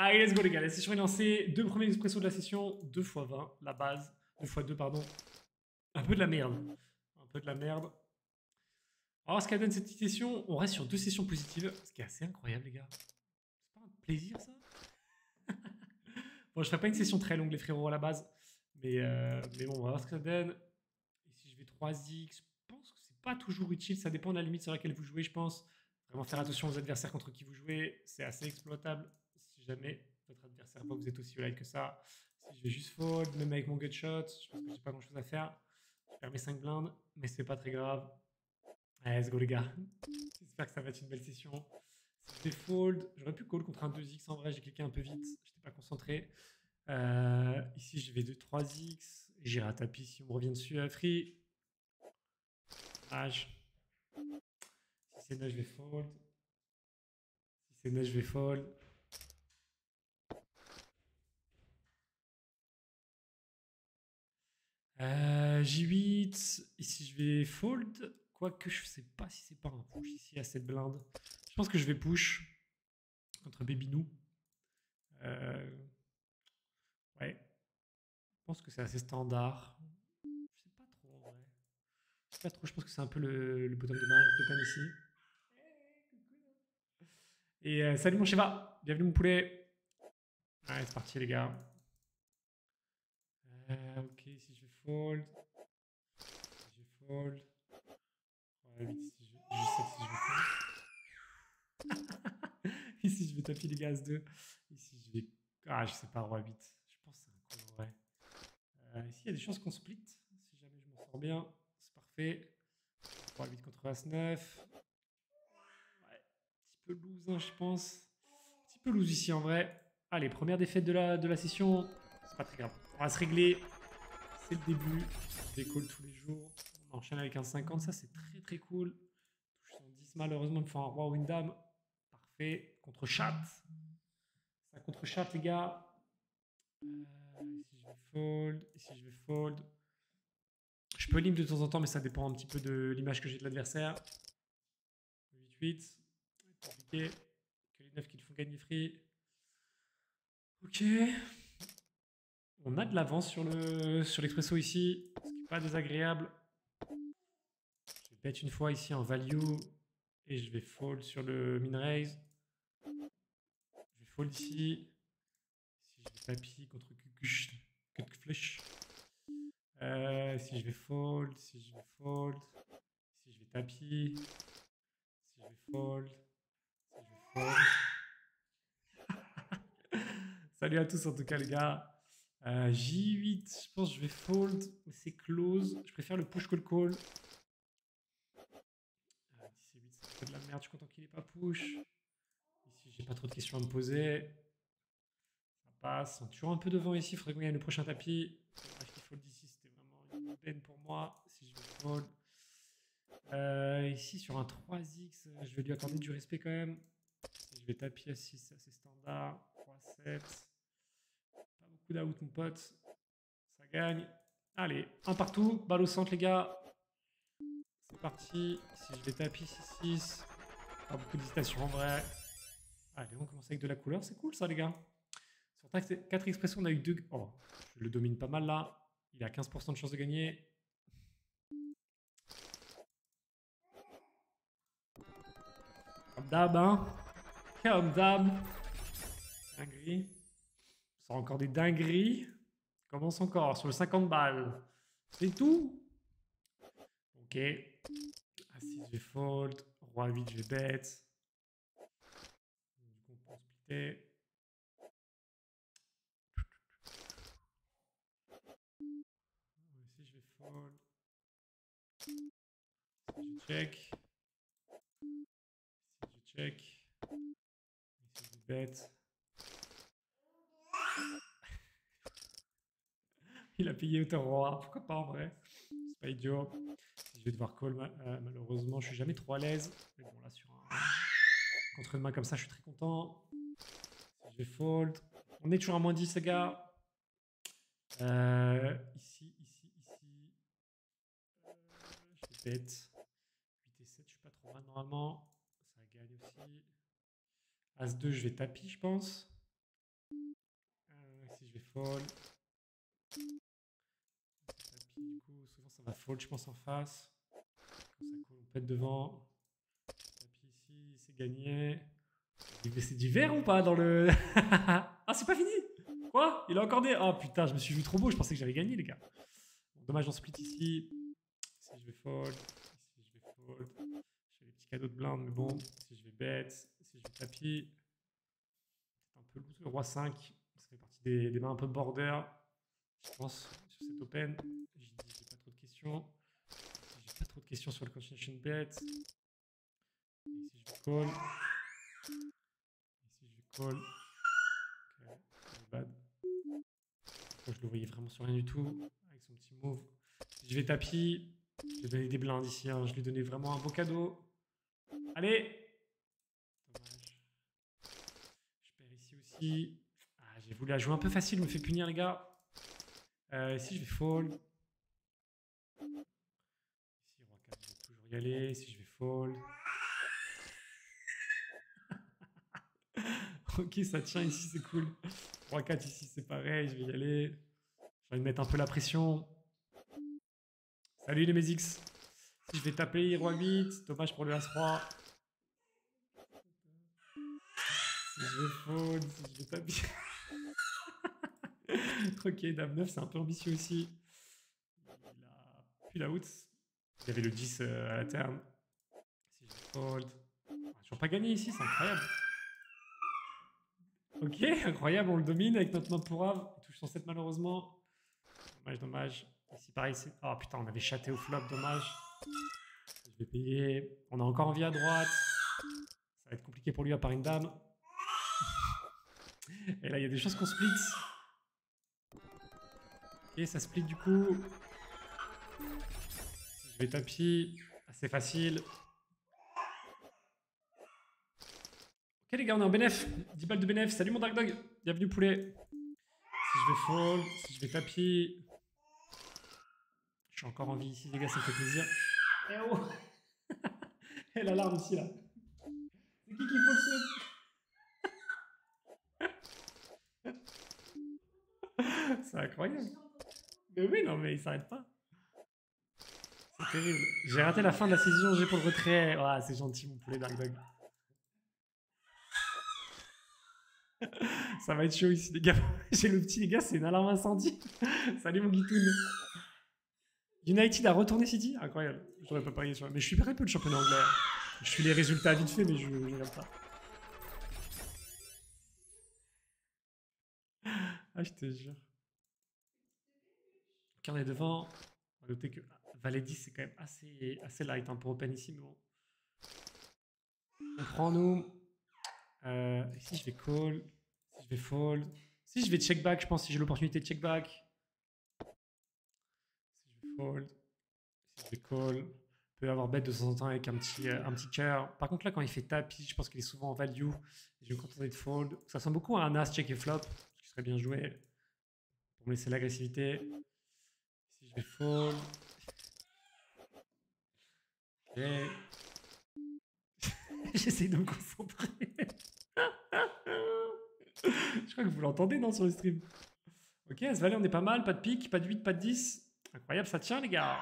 Allez, let's go les gars, la session est lancée. Deux premiers expressos de la session, 2 x 20, la base. 2 x 2, pardon. Un peu de la merde. Un peu de la merde. On va voir ce qu'elle donne cette petite session. On reste sur 2 sessions positives, ce qui est assez incroyable les gars. C'est pas un plaisir ça? Bon, je ferai pas une session très longue les frérots à la base. Mais bon, on va voir ce que ça donne. Et si je vais 3x, je pense que c'est pas toujours utile. Ça dépend de la limite sur laquelle vous jouez, je pense. Vraiment faire attention aux adversaires contre qui vous jouez. C'est assez exploitable si jamais votre adversaire voit que vous êtes aussi light que ça. Si je vais juste fold, même avec mon gutshot, je pense que j'ai pas grand chose à faire. Je perds mes 5 blindes, mais c'est pas très grave. Allez, let's go les gars. J'espère que ça va être une belle session. Si je vais fold, j'aurais pu call contre un 2x en vrai, j'ai cliqué un peu vite, j'étais pas concentré. Ici, je vais de 3x. J'irai à tapis si on me revient dessus à free. Dommage. Si c'est 9, je vais fold. Si c'est 9, je vais fold. J8. Ici, je vais fold. Quoique, je sais pas si c'est pas un push ici à cette blinde. Je pense que je vais push contre Babynou. Ouais. Je pense que c'est assez standard. Je sais pas trop en vrai. Je sais pas trop, je pense que c'est un peu le bottom de pan ici. Et salut mon Shiva, bienvenue mon poulet. Allez, c'est parti les gars. Ok, si je vais fold. Si je fold. Ouais, 8 si je, 7 si je vais fold. Ici je vais taper les gars As-2. Ici je vais. Ah, je sais pas, roi 8. Je pense que c'est un call en vrai. Ici il y a des chances qu'on split. Si jamais je m'en sors bien, c'est parfait. Roi 8 contre As-9. Ouais, petit peu loose, hein, je pense. Un petit peu loose ici en vrai. Allez, première défaite de la session. C'est pas très grave. On va se régler. C'est le début. Je décolle tous les jours. On enchaîne avec un 50. Ça, c'est très très cool. Touche 110. Malheureusement, il me faut un roi ou une dame. Parfait. Contre chat. Ça contre chat, les gars. Ici, je vais fold. Ici, je vais fold. Je peux limp de temps en temps, mais ça dépend un petit peu de l'image que j'ai de l'adversaire. 8-8. Compliqué. Que les 9 qui le font gagner free. Ok. On a de l'avance sur l'expresso ici, ce qui n'est pas désagréable. Je vais bet une fois ici en value et je vais fold sur le min raise. Je vais fold ici. Si je vais tapis contre Kutflush. Si je vais fold, si je vais fold, si je vais tapis, si je vais fold, si je vais fold. Salut à tous en tout cas les gars. J8, je pense que je vais fold, mais c'est close. Je préfère le push call call. 10 et 8, c'est un peu de la merde. Je suis content qu'il n'ait pas push. Ici, j'ai pas trop de questions à me poser. Ça passe. On est toujours un peu devant ici. Il faudrait qu'on gagne le prochain tapis. Dommage qu'il fold ici. C'était vraiment une peine pour moi. Si je vais fold. Ici, sur un 3x, je vais lui accorder du respect quand même. Si je vais tapis à 6, c'est assez standard. 3-7. Pas beaucoup d'out, mon pote. Ça gagne. Allez, un partout. Balle au centre, les gars. C'est parti. Si je vais tapis 6-6. Pas beaucoup d'hésitation en vrai. Allez, on commence avec de la couleur. C'est cool ça, les gars. Sur 4 expressions, on a eu 2. Oh, je le domine pas mal là. Il a 15% de chance de gagner. Comme d'hab, hein. Comme d'hab. Dinguerie. On sort encore des dingueries. Commence encore sur le 50 balles. C'est tout. Ok. A6, je vais fold. Roi 8, je vais bet. Du coup, on peut splitter. Ici, je vais fold. Ici, je check. Ici, je check. Ici, je bet. Il a payé autant roi. Pourquoi pas en vrai? C'est pas idiot. Si je vais devoir call, malheureusement, je suis jamais trop à l'aise. Mais bon, là, sur un contre une main comme ça, je suis très content. Si je vais fold. On est toujours à moins 10, les gars. Ici, ici, ici. Je vais bet. 8 et 7, je suis pas trop mal normalement. Ça gagne aussi. As-2, je vais tapis, je pense. fold. Tapis, du coup, souvent ça va fold, je pense, en face. Quand ça colle, on pète devant. Tapis ici, c'est gagné. C'est du vert ou pas dans le... Ah, c'est pas fini. Quoi? Il a encore des... Oh putain, je me suis vu trop beau, je pensais que j'avais gagné, les gars. Bon, dommage, on split ici. Si je vais fold, ici je vais fold. Je fais des petits cadeaux de blinde, mais bon. Si je vais bet, si je vais tapis. C'est un peu le roi 5. Ça fait partie des mains un peu border. Je pense, sur cette open. J'ai dit, j'ai pas trop de questions. J'ai pas trop de questions sur le continuation bet. Ici, je vais call. Ici, je vais call. Ok, c'est bad. Je le voyais vraiment sur rien du tout. Avec son petit move. Si je vais tapis. Je lui ai donné des blindes ici. Hein. Je lui ai donné vraiment un beau cadeau. Allez! Dommage. Je perds ici aussi. Ah, j'ai voulu la jouer un peu facile. Me fait punir, les gars. Ici, je vais fold. Ici, roi 4, je vais toujours y aller. Si je vais fold. Ok, ça tient ici, c'est cool. Roi 4 ici, c'est pareil, je vais y aller. J'ai envie de mettre un peu la pression. Salut les Mezix. Si je vais taper, roi 8, dommage pour le As-Roi. Si je vais fold, si je vais taper. Ok, Dame 9, c'est un peu ambitieux aussi. Il a plus la out. Il avait le 10 à la turn. Si je vais fold. On n'a toujours pas gagné ici, c'est incroyable. Ok, incroyable, on le domine avec notre main pour Ave. Il touche 107 malheureusement. Dommage, dommage. Ici, pareil, c'est... Oh putain, on avait chaté au flop, dommage. Je vais payer. On a encore envie à droite. Ça va être compliqué pour lui à part une dame. Et là, il y a des choses qu'on split. Ok, ça split du coup. Si je vais tapis, assez facile. Ok les gars, on est en bénéf. 10 balles de bénéf. Salut mon Dark Dog. Bienvenue poulet. Si je vais fold, si je vais tapis. Je suis encore en vie ici les gars, ça me fait plaisir. Eh oh. Et l'alarme ici là. C'est qui faut le saut? C'est incroyable. Mais oui, non mais il s'arrête pas. C'est terrible. J'ai raté la fin de la saison, j'ai pour le retrait. Ah, c'est gentil mon poulet Dark Dog. Ça va être chaud ici les gars. J'ai le petit les gars, c'est une alarme incendie. Salut mon guitoun. United a retourné City. Incroyable. J'aurais pas parié sur... Mais je suis très peu de championnat anglais. Je suis les résultats vite fait, mais je regarde pas. Ah, je te jure. Ok, on est devant. On va noter que Valet 10, c'est quand même assez light hein, pour Open ici, mais bon. On prend nous. Ici, je vais call. Si je vais fold. Si je vais check back, je pense, si j'ai l'opportunité de check back. Si je vais fold. Si je vais call. Peut avoir bet de temps en temps avec un petit cœur. Par contre, là, quand il fait tapis, je pense qu'il est souvent en value. Je vais me contenter de fold. Ça ressemble beaucoup à un as check et flop, ce qui serait bien joué pour me laisser l'agressivité. Si je vais fold. Ok. J'essaye de me concentrer. Je crois que vous l'entendez, non, sur le stream. Ok, ce valet, on est pas mal. Pas de pique, pas de 8, pas de 10. Incroyable, ça tient, les gars.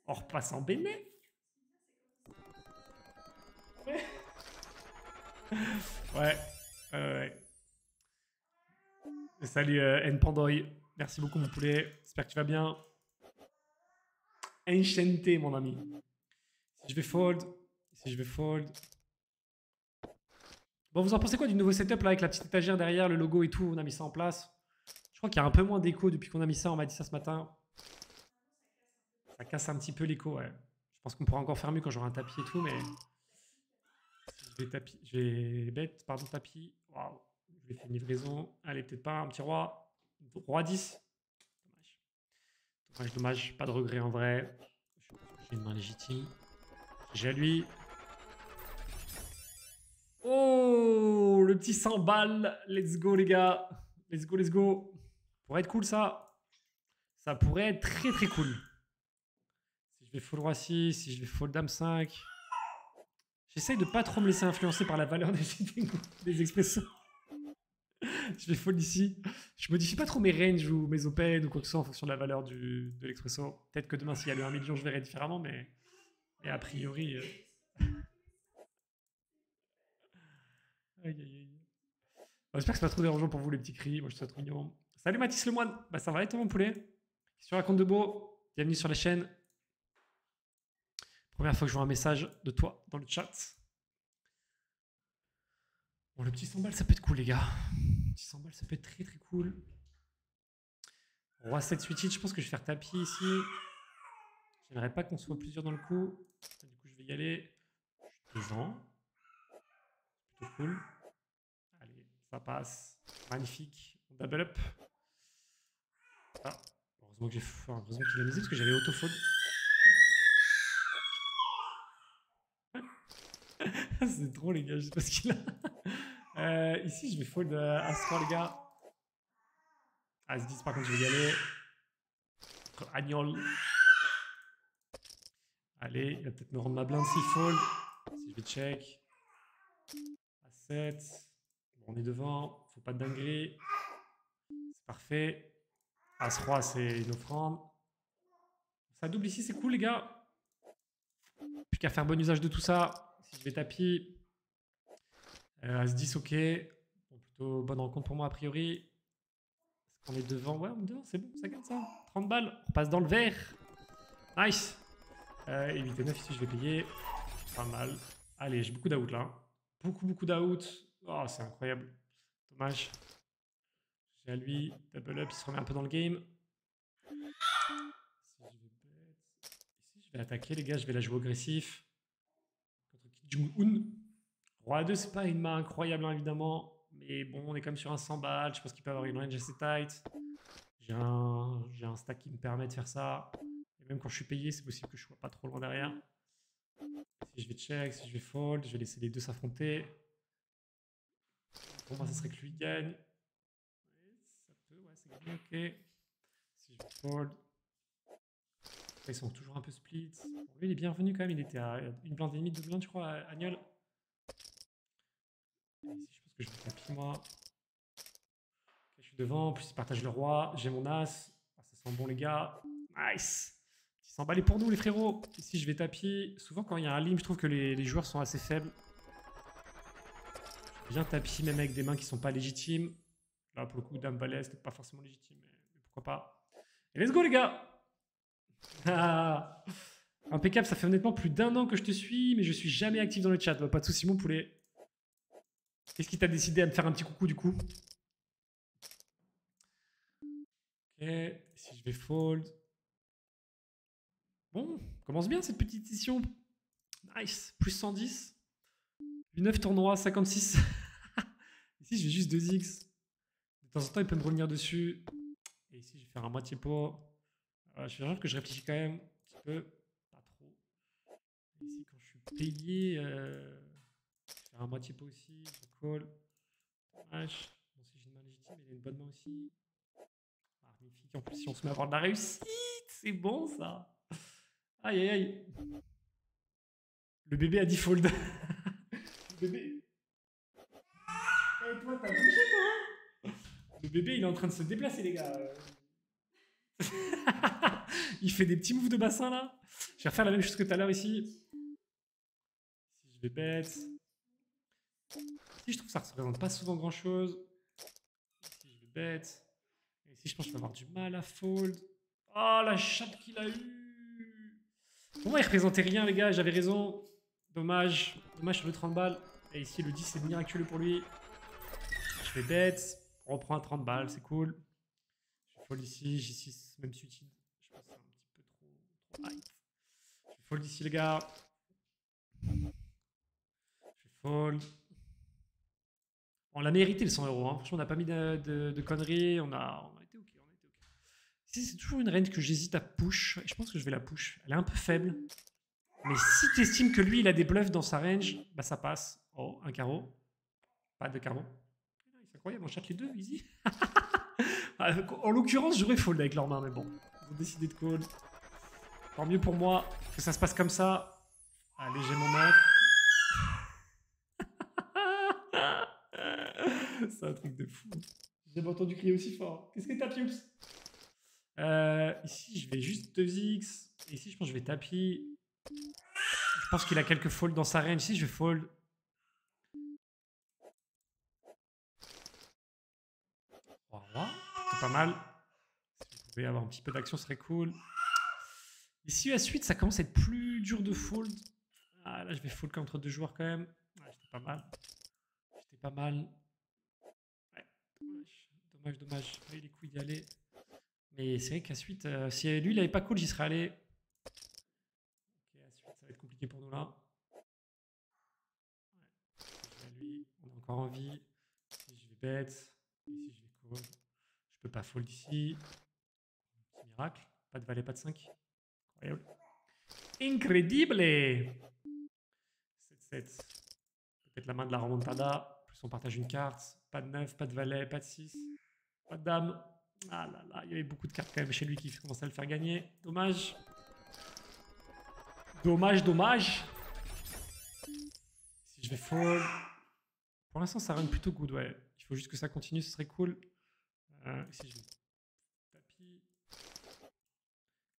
On repasse en béné. Ouais. Salut Npandoy. Merci beaucoup, mon poulet. J'espère que tu vas bien. Enchanté, mon ami. Si je vais fold. Si je vais fold. Bon, vous en pensez quoi du nouveau setup là avec la petite étagère derrière, le logo et tout? On a mis ça en place. Je crois qu'il y a un peu moins d'écho depuis qu'on a mis ça. On m'a dit ça ce matin. Ça casse un petit peu l'écho, ouais. Je pense qu'on pourra encore faire mieux quand j'aurai un tapis et tout, mais... Si je vais tapis... Je vais bête, pardon, tapis. Waouh. Je vais faire une livraison. Allez, peut-être pas un petit roi. Roi 10. Dommage. Dommage, dommage. Pas de regret en vrai. J'ai une main légitime. J'ai à lui. Oh, le petit 100 balles. Let's go, les gars. Let's go, let's go. Pourrait être cool, ça. Ça pourrait être très, très cool. Si je vais full roi 6, si je vais full dame 5. J'essaye de pas trop me laisser influencer par la valeur des expressions. Je vais fold ici. Je modifie pas trop mes ranges ou mes open ou quoi que ce soit en fonction de la valeur de l'expresso. Peut-être que demain, s'il y a le 1 million, je verrai différemment, mais a priori... Aïe, aïe, aïe. Bon, j'espère que c'est pas trop dérangeant pour vous, les petits cris. Moi, je suis trop mignon. Salut Mathis le moine. Bah, ça va et toi, mon poulet? Qu'est-ce que tu racontes de beau? Bienvenue sur la chaîne. Première fois que je vois un message de toi dans le chat. Bon, le petit 100 balles, ça peut être cool, les gars. Le petit 100 balles, ça peut être très très cool. Roi 7 suite, je pense que je vais faire tapis ici. J'aimerais pas qu'on soit plusieurs dans le coup. Du coup, je vais y aller. Je suis devant. Plutôt cool. Allez, ça passe. Magnifique. On double up. Ah, heureusement que heureusement qu'il a misé parce que j'avais auto-fold. C'est drôle, les gars, je sais pas ce qu'il a. Ici, je vais fold As-3, les gars. As-10, par contre, je vais y aller. Contre Agnol. Allez, il va peut-être me rendre ma blinde s'il fold. Si je vais check. As-7. Bon, on est devant. Faut pas de dinguerie. C'est parfait. As-3, c'est une offrande. Ça double ici, c'est cool, les gars. Plus qu'à faire bon usage de tout ça. Si je vais tapis. As-10, ok. Bon, plutôt bonne rencontre pour moi, a priori. Est-ce qu'on est devant? Ouais, on est devant, c'est bon, ça gagne ça. 30 balles. On passe dans le vert. Nice. Et 8 et 9, ici, je vais payer. Pas mal. Allez, j'ai beaucoup d'out là. Beaucoup d'out. Oh, c'est incroyable. Dommage. J'ai à lui. Double up, il se remet un peu dans le game. Ici, je vais attaquer, les gars. Je vais la jouer agressif. Contre Kim Jong-un. Roi 2, c'est pas une main incroyable, hein, évidemment. Mais bon, on est quand même sur un 100 balles. Je pense qu'il peut avoir une range assez tight. J'ai un stack qui me permet de faire ça. Et même quand je suis payé, c'est possible que je sois pas trop loin derrière. Si je vais check, si je vais fold, je vais laisser les deux s'affronter. Pour moi, ça serait que lui gagne. Ça peut, ouais, c'est gagné, ok. Si je vais fold. Après, ils sont toujours un peu split. Bon, lui, il est bienvenu quand même. Il était à une blinde et demie, deux blindes, je crois, à Agnol. Ici, je pense que je vais tapis, moi. Okay, je suis devant. En plus, il partage le roi. J'ai mon as. Ah, ça sent bon, les gars. Nice. 100 balles pour nous, les frérots. Ici, je vais tapis. Souvent, quand il y a un limp, je trouve que les joueurs sont assez faibles. Je viens tapis, même avec des mains qui sont pas légitimes. Là, pour le coup, dame valet, c'était pas forcément légitime, mais pourquoi pas. Et let's go, les gars. Ah, impeccable, ça fait honnêtement plus d'1 an que je te suis, mais je suis jamais actif dans le chat. Bah, pas de soucis, mon poulet. Qu'est-ce qui t'a décidé à me faire un petit coucou, du coup? Ok, si je vais fold. Bon, commence bien cette petite session. Nice, plus 110. 9 tournois, 56. Ici, je vais juste 2x. De temps en temps, il peut me revenir dessus. Et ici, je vais faire un moitié pot. Je suis genre que je réfléchis quand même un petit peu. Pas trop. Et ici, quand je suis payé, je vais faire un moitié pot aussi. Je call. Dommage. Bon, si j'ai une main légitime, il y a une bonne main aussi. Magnifique. En plus, si on se met à avoir de la réussite, c'est bon ça. Aïe, aïe, aïe. Le bébé a dit fold. Le bébé. Toi, t'as touché, toi? Le bébé, il est en train de se déplacer, les gars. Il fait des petits moves de bassin, là. Je vais refaire la même chose que tout à l'heure, ici. Si je vais bet. Ici, je trouve que ça ne représente pas souvent grand-chose. Ici, je vais bet. Et ici, je pense que je vais avoir du mal à fold. Oh, la chatte qu'il a eue. Pour moi, il représentait rien, les gars. J'avais raison. Dommage. Dommage sur le 30 balles. Et ici, le 10, c'est miraculeux pour lui. Je vais bet. On reprend à 30 balles, c'est cool. Je fold ici, J6, même suited. Je pense que c'est un petit peu trop hype. Je fold ici, les gars. Je fold. On l'a mérité le 100 €. Hein. Franchement, on n'a pas mis de conneries. On a été ok. Ici, c'est toujours une range que j'hésite à push. Et je pense que je vais la push. Elle est un peu faible. Mais si tu estimes que lui, il a des bluffs dans sa range, bah ça passe. Oh, un carreau. Pas de carreau. C'est incroyable, on chatte les deux, easy. En l'occurrence, j'aurais fold avec leurs mains, mais bon. Ils ont décidé de call. Tant mieux pour moi que ça se passe comme ça. Allez, j'ai mon 9. C'est un truc de fou. J'ai jamais entendu crier aussi fort. Qu'est-ce que t'as, Piops? Ici, je vais juste 2x. Et ici, je pense que je vais tapis. Je pense qu'il a quelques folds dans sa range. Ici, je vais fold. Roi, c'est pas mal. Si vous pouvez avoir un petit peu d'action, ce serait cool. Ici, à suite, ça commence à être plus dur de fold. Ah, là, je vais fold contre deux joueurs quand même. Ouais, j'étais pas mal. J'étais pas mal. Ouais, dommage. Dommage. J'ai pas eu les couilles d'y aller. Mais c'est vrai qu'à suite, si lui, il avait pas cool, j'y serais allé. Ok, à suite, ça va être compliqué pour nous là. Ouais. Lui, on a encore envie. Ici, je vais bet. Ici, je vais call. Je peux pas fold ici. Petit miracle. Pas de valet, pas de 5. Incroyable. Incredible! 7-7. Peut-être la main de la remontada. Plus on partage une carte. Pas de 9, pas de valet, pas de 6. Pas de dame. Ah là là, il y avait beaucoup de cartes quand même chez lui qui commençaient à le faire gagner. Dommage. Dommage. Si je vais fold. Pour l'instant, ça run plutôt good, ouais. Il faut juste que ça continue, ce serait cool. Si je vais tapis.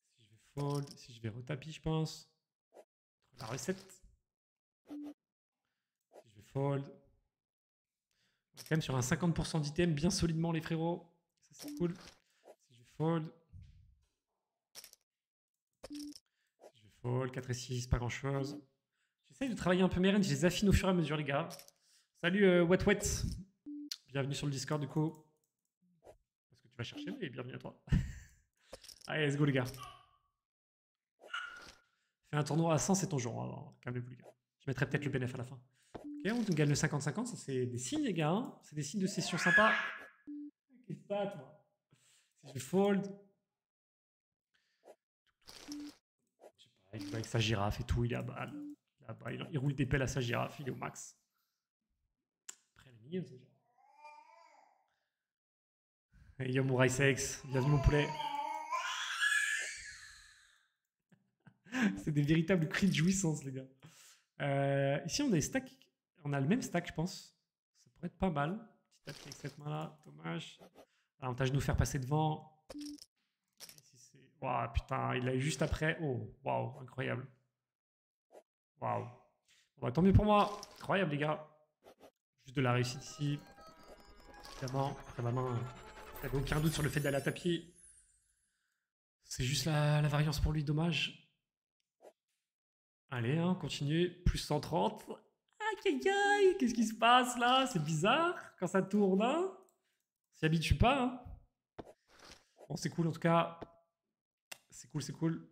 Si je vais fold. Si je vais retapis, je pense. La recette. Si je vais fold. On est quand même sur un 50% d'item bien solidement, les frérots. Ça, c'est cool. Si je vais fold. Si je vais fold. 4 et 6, pas grand chose. J'essaye de travailler un peu mes ranges, je les affine au fur et à mesure, les gars. Salut Wet. Bienvenue sur le Discord, du coup. Parce que tu vas chercher, mais bienvenue à toi. Allez, let's go, les gars. Fais un tournoi à 100, c'est ton jour. Alors, calmez-vous, les gars. Je mettrai peut-être le bénéf à la fin. Ok, on gagne le 50-50. Ça, c'est des signes, les gars. Hein. C'est des signes de session sympa. Qu'est-ce que t'as, toi? Si je vais fold. Je sais pas, il joue avec sa girafe et tout. Il est à balle. Il roule des pelles à sa girafe. Il est au max. Après, elle est mignonne, cette girafe. Hey, yo, mon Ricex. Bienvenue, mon poulet. C'est des véritables cris de jouissance, les gars. Ici, on a des stacks. On a le même stack, je pense. Ça pourrait être pas mal. Petit attaque avec cette main-là. Dommage. L'avantage de nous faire passer devant. Waouh, putain, il l'a eu juste après. Oh, waouh, incroyable. Waouh. Bon, bah, tant mieux pour moi. Incroyable, les gars. Juste de la réussite ici. Évidemment, après ma main, il n'y avait aucun doute sur le fait d'aller à tapis. C'est juste la variance pour lui, dommage. Allez, hein, continue. Plus 130. Aïe, aïe, aïe. Qu'est-ce qui se passe là? C'est bizarre quand ça tourne, hein? On s'y habitue pas, hein? Bon, c'est cool en tout cas. C'est cool.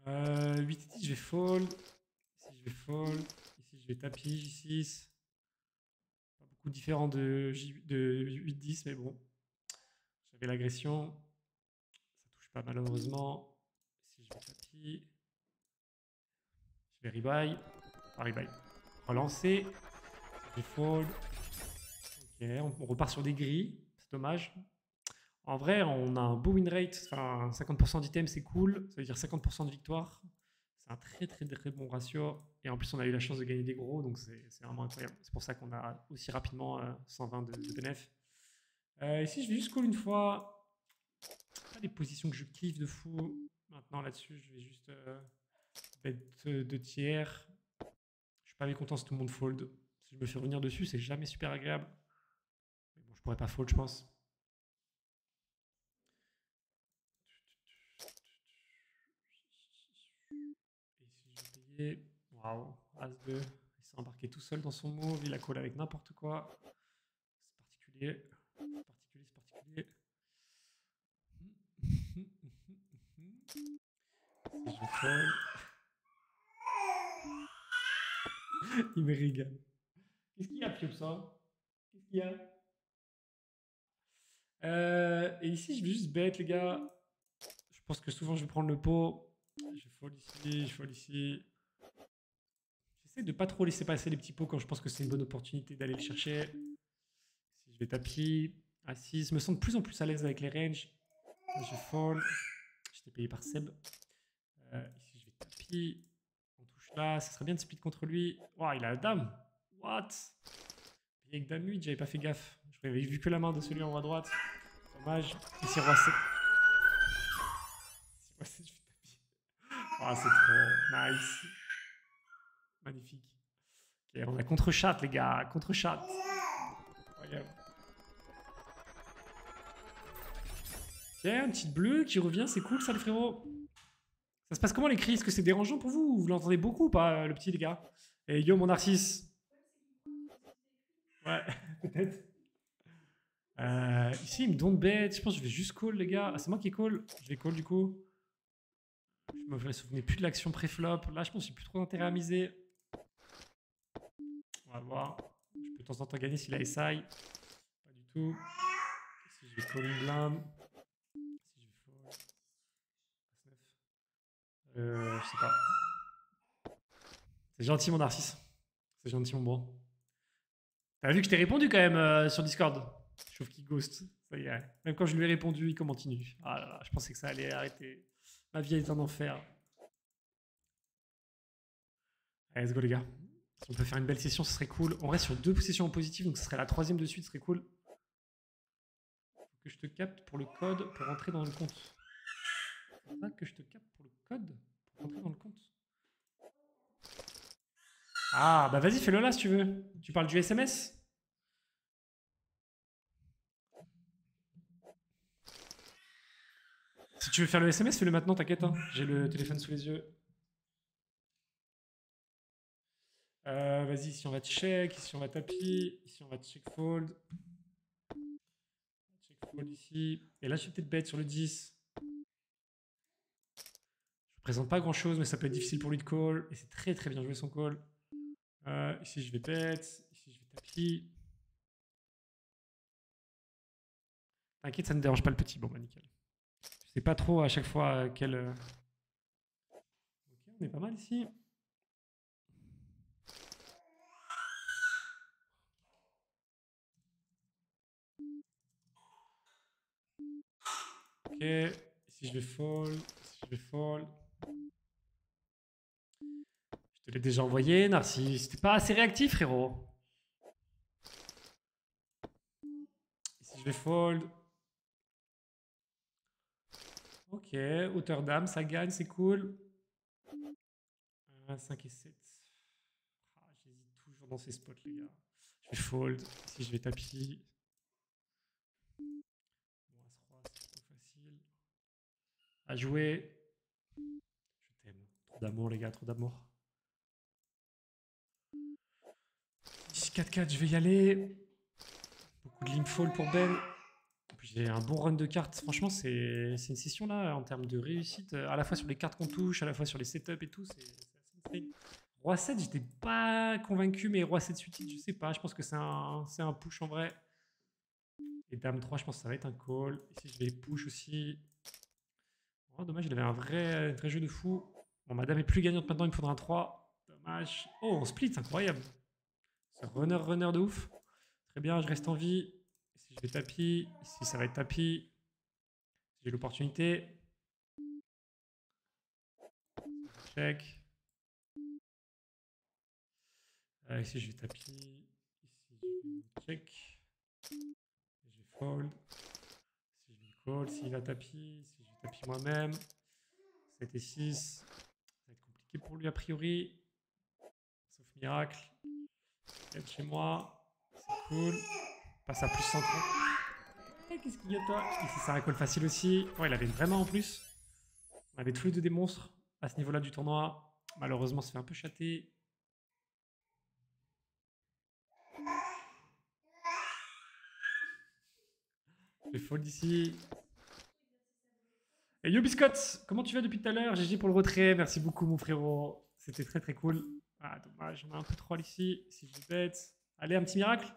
Euh, 8 et 10, je vais fold. Ici, je vais fold. Ici, je vais tapis, J6. Pas beaucoup différent de 8-10, mais bon. J'avais l'agression. Ça touche pas malheureusement. Si je vais tapis. Je vais rebuy. Pas rebuy. Relancer. Je vais fold. Ok, on repart sur des grilles. C'est dommage. En vrai, on a un beau win rate. Enfin, 50% d'item, c'est cool. Ça veut dire 50% de victoire. C'est un très bon ratio. Et en plus, on a eu la chance de gagner des gros, donc c'est vraiment incroyable. C'est pour ça qu'on a aussi rapidement 120 de BNF. Ici, je vais juste call une fois. Pas des positions que je kiffe de fou. Maintenant, là-dessus, je vais juste bet 2 tiers. Je suis pas mécontent si tout le monde fold. Si je me fais revenir dessus, c'est jamais super agréable. Mais bon, je pourrais pas fold, je pense. Waouh, As-2. Il s'est embarqué tout seul dans son move. Il a call avec n'importe quoi. C'est particulier. Si je fold. Il me régale. Qu'est-ce qu'il y a, Piopsa? Qu'est-ce qu'il y a? Et ici, je vais juste bet, les gars. Je pense que souvent, je vais prendre le pot. Je fold ici, je fold ici. J'essaie de pas trop laisser passer les petits pots quand je pense que c'est une bonne opportunité d'aller le chercher. Si je vais tapis. A6. Je me sens de plus en plus à l'aise avec les ranges. Là, je fold. J'étais payé par Seb. Ici, je vais tapis. On touche là. Ça serait bien de split contre lui. Wow, il a la dame. What? Payé avec dame 8, j'avais pas fait gaffe. J'avais vu que la main de celui en haut à droite. Dommage. Ici, roi 7. Ici, roi 7, je vais tapis. Oh, c'est trop nice. Magnifique. Ok, on a contre-chat, les gars. Contre-chat. Incroyable. Ok, un petit bleu qui revient. C'est cool, ça, les frérots. Ça se passe comment, les cris? Est-ce que c'est dérangeant pour vous? Vous l'entendez beaucoup ou pas, le petit, les gars? Et yo, mon Narcisse. Ouais, peut-être. Ici, il me don't bet. Je pense que je vais juste call, les gars. Ah, c'est moi qui call. Je vais call, du coup. Je me souvenais plus de l'action pré-flop. Là, je pense que j'ai plus trop d'intérêt à miser. On va voir. Je peux de temps en temps gagner s'il a SI. Pas du tout. Si je vais call une blinde. Si je vais fold. Je sais pas. C'est gentil, mon Narcisse. C'est gentil, mon bro. T'as vu que je t'ai répondu quand même sur Discord. Je trouve qu'il ghost. Ça y est. Même quand je lui ai répondu, il continue. Ah là là, je pensais que ça allait arrêter. Ma vie est un enfer. Allez, let's go, les gars. Si on peut faire une belle session, ce serait cool. On reste sur 2 sessions positives, donc ce serait la 3e de suite, ce serait cool. Faut que je te capte pour le code pour rentrer dans le compte. Faudra que je te capte pour le code pour rentrer dans le compte. Ah, bah vas-y, fais-le là si tu veux. Tu parles du SMS? Si tu veux faire le SMS, fais-le maintenant, t'inquiète. Hein. J'ai le téléphone sous les yeux. Vas-y, ici on va check, ici on va tapis, ici on va check fold. Check fold ici. Et là, je vais peut-être bet sur le 10. Je présente pas grand-chose, mais ça peut être difficile pour lui de call. Et c'est très très bien joué son call. Ici, je vais bet. Ici, je vais tapis. T'inquiète, ça ne dérange pas le petit. Bon, bah nickel. Je sais pas trop à chaque fois quel... Ok, on est pas mal ici. Ok, ici je vais fold, ici je vais fold. Je te l'ai déjà envoyé, Narcisse. T'es pas assez réactif, frérot. Ici je vais fold. Ok, hauteur dame, ça gagne, c'est cool. 5 et 7. Ah, j'hésite toujours dans ces spots, les gars. Je vais fold, ici je vais tapis. Bon, As-Roi, c'est trop facile. À jouer. Je t'aime. Trop d'amour, les gars, trop d'amour. Ici 4-4, je vais y aller. Beaucoup de limp-fall pour Ben. J'ai un bon run de cartes. Franchement, c'est une session là, en termes de réussite, à la fois sur les cartes qu'on touche, à la fois sur les setups et tout. C'est assez insane. Roi 7, j'étais pas convaincu, mais Roi 7 suited, je sais pas. Je pense que c'est un push en vrai. Et Dame 3, je pense que ça va être un call. Ici, je vais push aussi. Oh, dommage, il avait un vrai jeu de fou. Bon, ma dame est plus gagnante maintenant, il me faudra un 3. Dommage. Oh, on split, incroyable. C'est runner de ouf. Très bien, je reste en vie. Ici, je vais tapis. Ici, ça va être tapis. J'ai l'opportunité. Check. Ici, je vais tapis. Ici, je vais check. Je vais fold. Si je vais call, s'il va tapis. Si je vais tapis moi-même. 7 et 6. Ça va être compliqué pour lui a priori. Sauf miracle. Être chez moi. C'est cool. Passe à plus 130. Qu'est-ce qu'il y a toi? Ici, c'est un call facile aussi. Ouais, il avait vraiment en plus. On avait tous les deux des monstres à ce niveau-là du tournoi. Malheureusement, ça fait un peu châter. Je vais fold ici. Et yo Biscotte, comment tu vas depuis tout à l'heure? GG pour le retrait, merci beaucoup mon frérot. C'était très très cool. Ah dommage, on a un peu de troll ici. Si je bête. Allez, un petit miracle.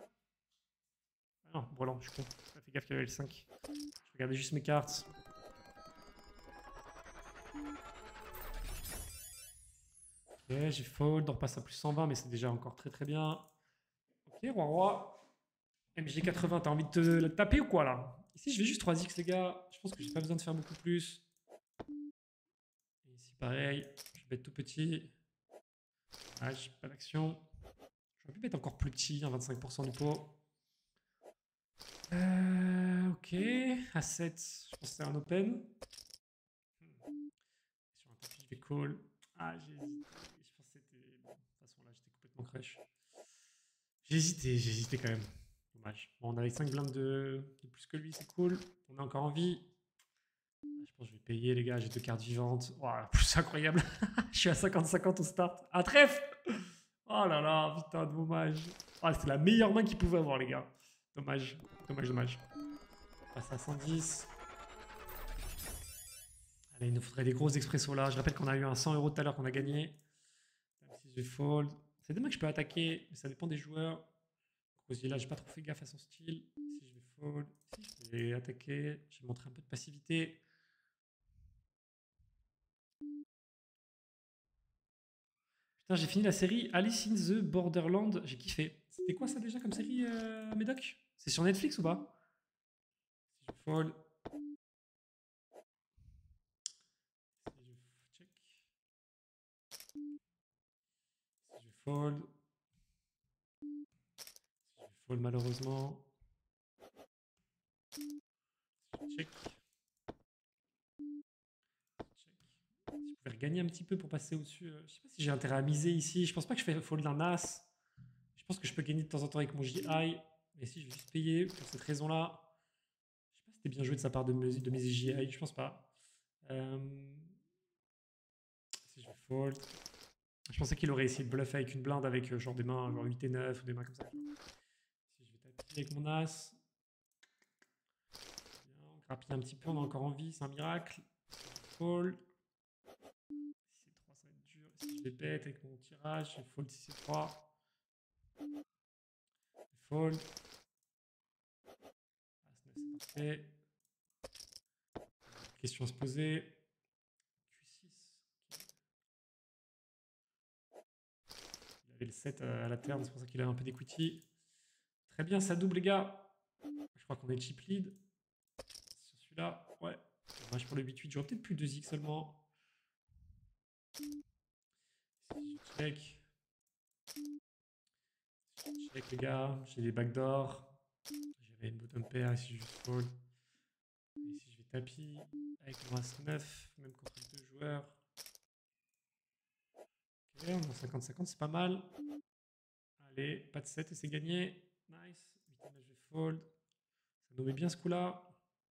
Ah non, Brelan, je suis con. J'ai pas fait gaffe qu'il y avait le 5. Je regardais juste mes cartes. Ok, j'ai fold, on repasse à plus 120, mais c'est déjà encore très très bien. Ok, roi. MG80, t'as envie de te la taper ou quoi là? Ici, je vais juste 3x, les gars. Je pense que j'ai pas besoin de faire beaucoup plus. Et ici, pareil. Je vais être tout petit. Ah, j'ai pas d'action. J'aurais pu mettre encore plus petit, 25% du pot. Ok. À 7, je pense que c'est un open. Sur un tapis, je vais call. Ah, j'ai hésité. Je pense que c'était. Bon, de toute façon, là, j'étais complètement crush. J'ai hésité quand même. Dommage. Bon, on avait 5 blindes de plus que lui, c'est cool. On est encore en vie. Je pense que je vais payer, les gars. J'ai 2 cartes vivantes. Wow, plus incroyable. Je suis à 50-50 au start. Un trèfle. Oh là là, putain, dommage. Ah, c'était la meilleure main qu'il pouvait avoir, les gars. Dommage. Dommage. On passe à 110. Allez, il nous faudrait des gros expressos là. Je rappelle qu'on a eu un 100 € tout à l'heure qu'on a gagné. Même si je vais fold. C'est demain que je peux attaquer, mais ça dépend des joueurs. Là, j'ai pas trop fait gaffe à son style. Si je vais fold, si je vais attaquer, je vais montrer un peu de passivité. Putain, j'ai fini la série Alice in the Borderland. J'ai kiffé. C'était quoi ça déjà comme série, Médoc? C'est sur Netflix ou pas? Si je fold. Si je check. Si je fold. Si je fold malheureusement. Si je check. Si je pouvais regagner un petit peu pour passer au-dessus. Je sais pas si j'ai intérêt à miser ici. Je pense pas que je fais fold d'un as. Je pense que je peux gagner de temps en temps avec mon JI. Mais si je vais juste payer pour cette raison-là. Je sais pas si c'était bien joué de sa part de miser JI. Je pense pas. Si je vais fold. Je pensais qu'il aurait essayé de bluffer avec une blinde avec genre des mains genre 8 et 9 ou des mains comme ça. Si je vais taper avec mon as. Bien, on grappille un petit peu, on a encore envie, c'est un miracle. Si je fold. Si c'est 3, ça va être dur. Si je vais bet avec mon tirage, je fold si c'est 3. Je fold. As 9, c'est parfait. Question à se poser. Q6. Il avait le 7 à la turn, c'est pour ça qu'il a un peu d'equity. Très bien, ça double, les gars. Je crois qu'on est chip lead. Sur celui-là, ouais. Dommage pour le 8-8. J'aurais peut-être plus 2x seulement. Si je check. Check, les gars. J'ai des backdoors. J'avais une bottom pair. Ici, je fold. Ici, je vais tapis. Avec mon as-9, même contre les deux joueurs. Ok, on est en 50-50, c'est pas mal. Allez, pas de 7 et c'est gagné. Nice. 8 et 9, je vais fold. Ça nous met bien ce coup-là.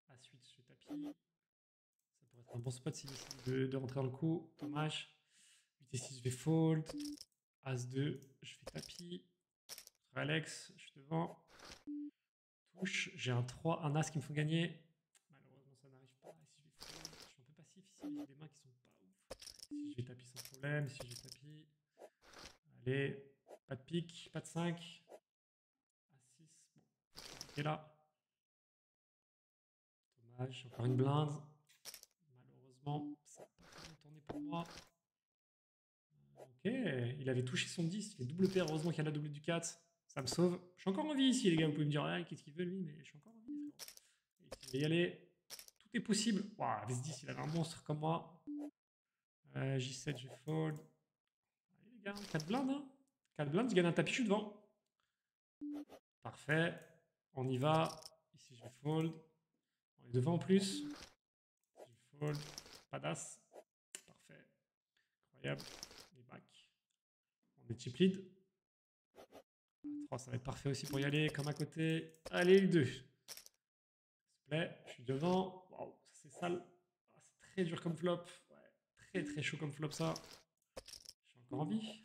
A8, je vais tapis. Ça pourrait être un bon spot s'il décide de rentrer dans le coup. Dommage. 8 et 6, je vais fold. As2, je fais tapis. Alex, je suis devant. Touche. J'ai un 3, un As qui me font gagner. Malheureusement, ça n'arrive pas. Et si je vais fold, je suis un peu passif ici, mais j'ai des mains qui sont pas ouf. Si je vais tapis sans problème, si je vais tapis. Allez, pas de pique, pas de 5. A6, bon, c'est là. Dommage, encore une blinde. Malheureusement, ça n'a pas très bien tourné pour moi. Ok, il avait touché son 10, il fait double paire, heureusement qu'il y a la double du 4. Ça me sauve. Je suis encore en vie ici, les gars. Vous pouvez me dire, ah, qu'est-ce qu'il veut lui, mais je suis encore en vie, frérot. Et je vais y aller. Tout est possible. Waouh, Ves10, il avait un monstre comme moi. J7, je fold. Allez, les gars, 4 blindes. Hein. 4 blindes, je gagne un tapis, je suis devant. Parfait. On y va. Ici, je vais fold. On est devant en plus. Je fold. Pas d'as. Parfait. Incroyable. Et back. On est chip lead. 3, ça va être parfait aussi pour y aller. Comme à côté. Allez, le 2. S'il te plaît. Je suis devant. Waouh, ça c'est sale. Ah, c'est très dur comme flop. Ouais, très chaud comme flop ça. Je suis encore en vie.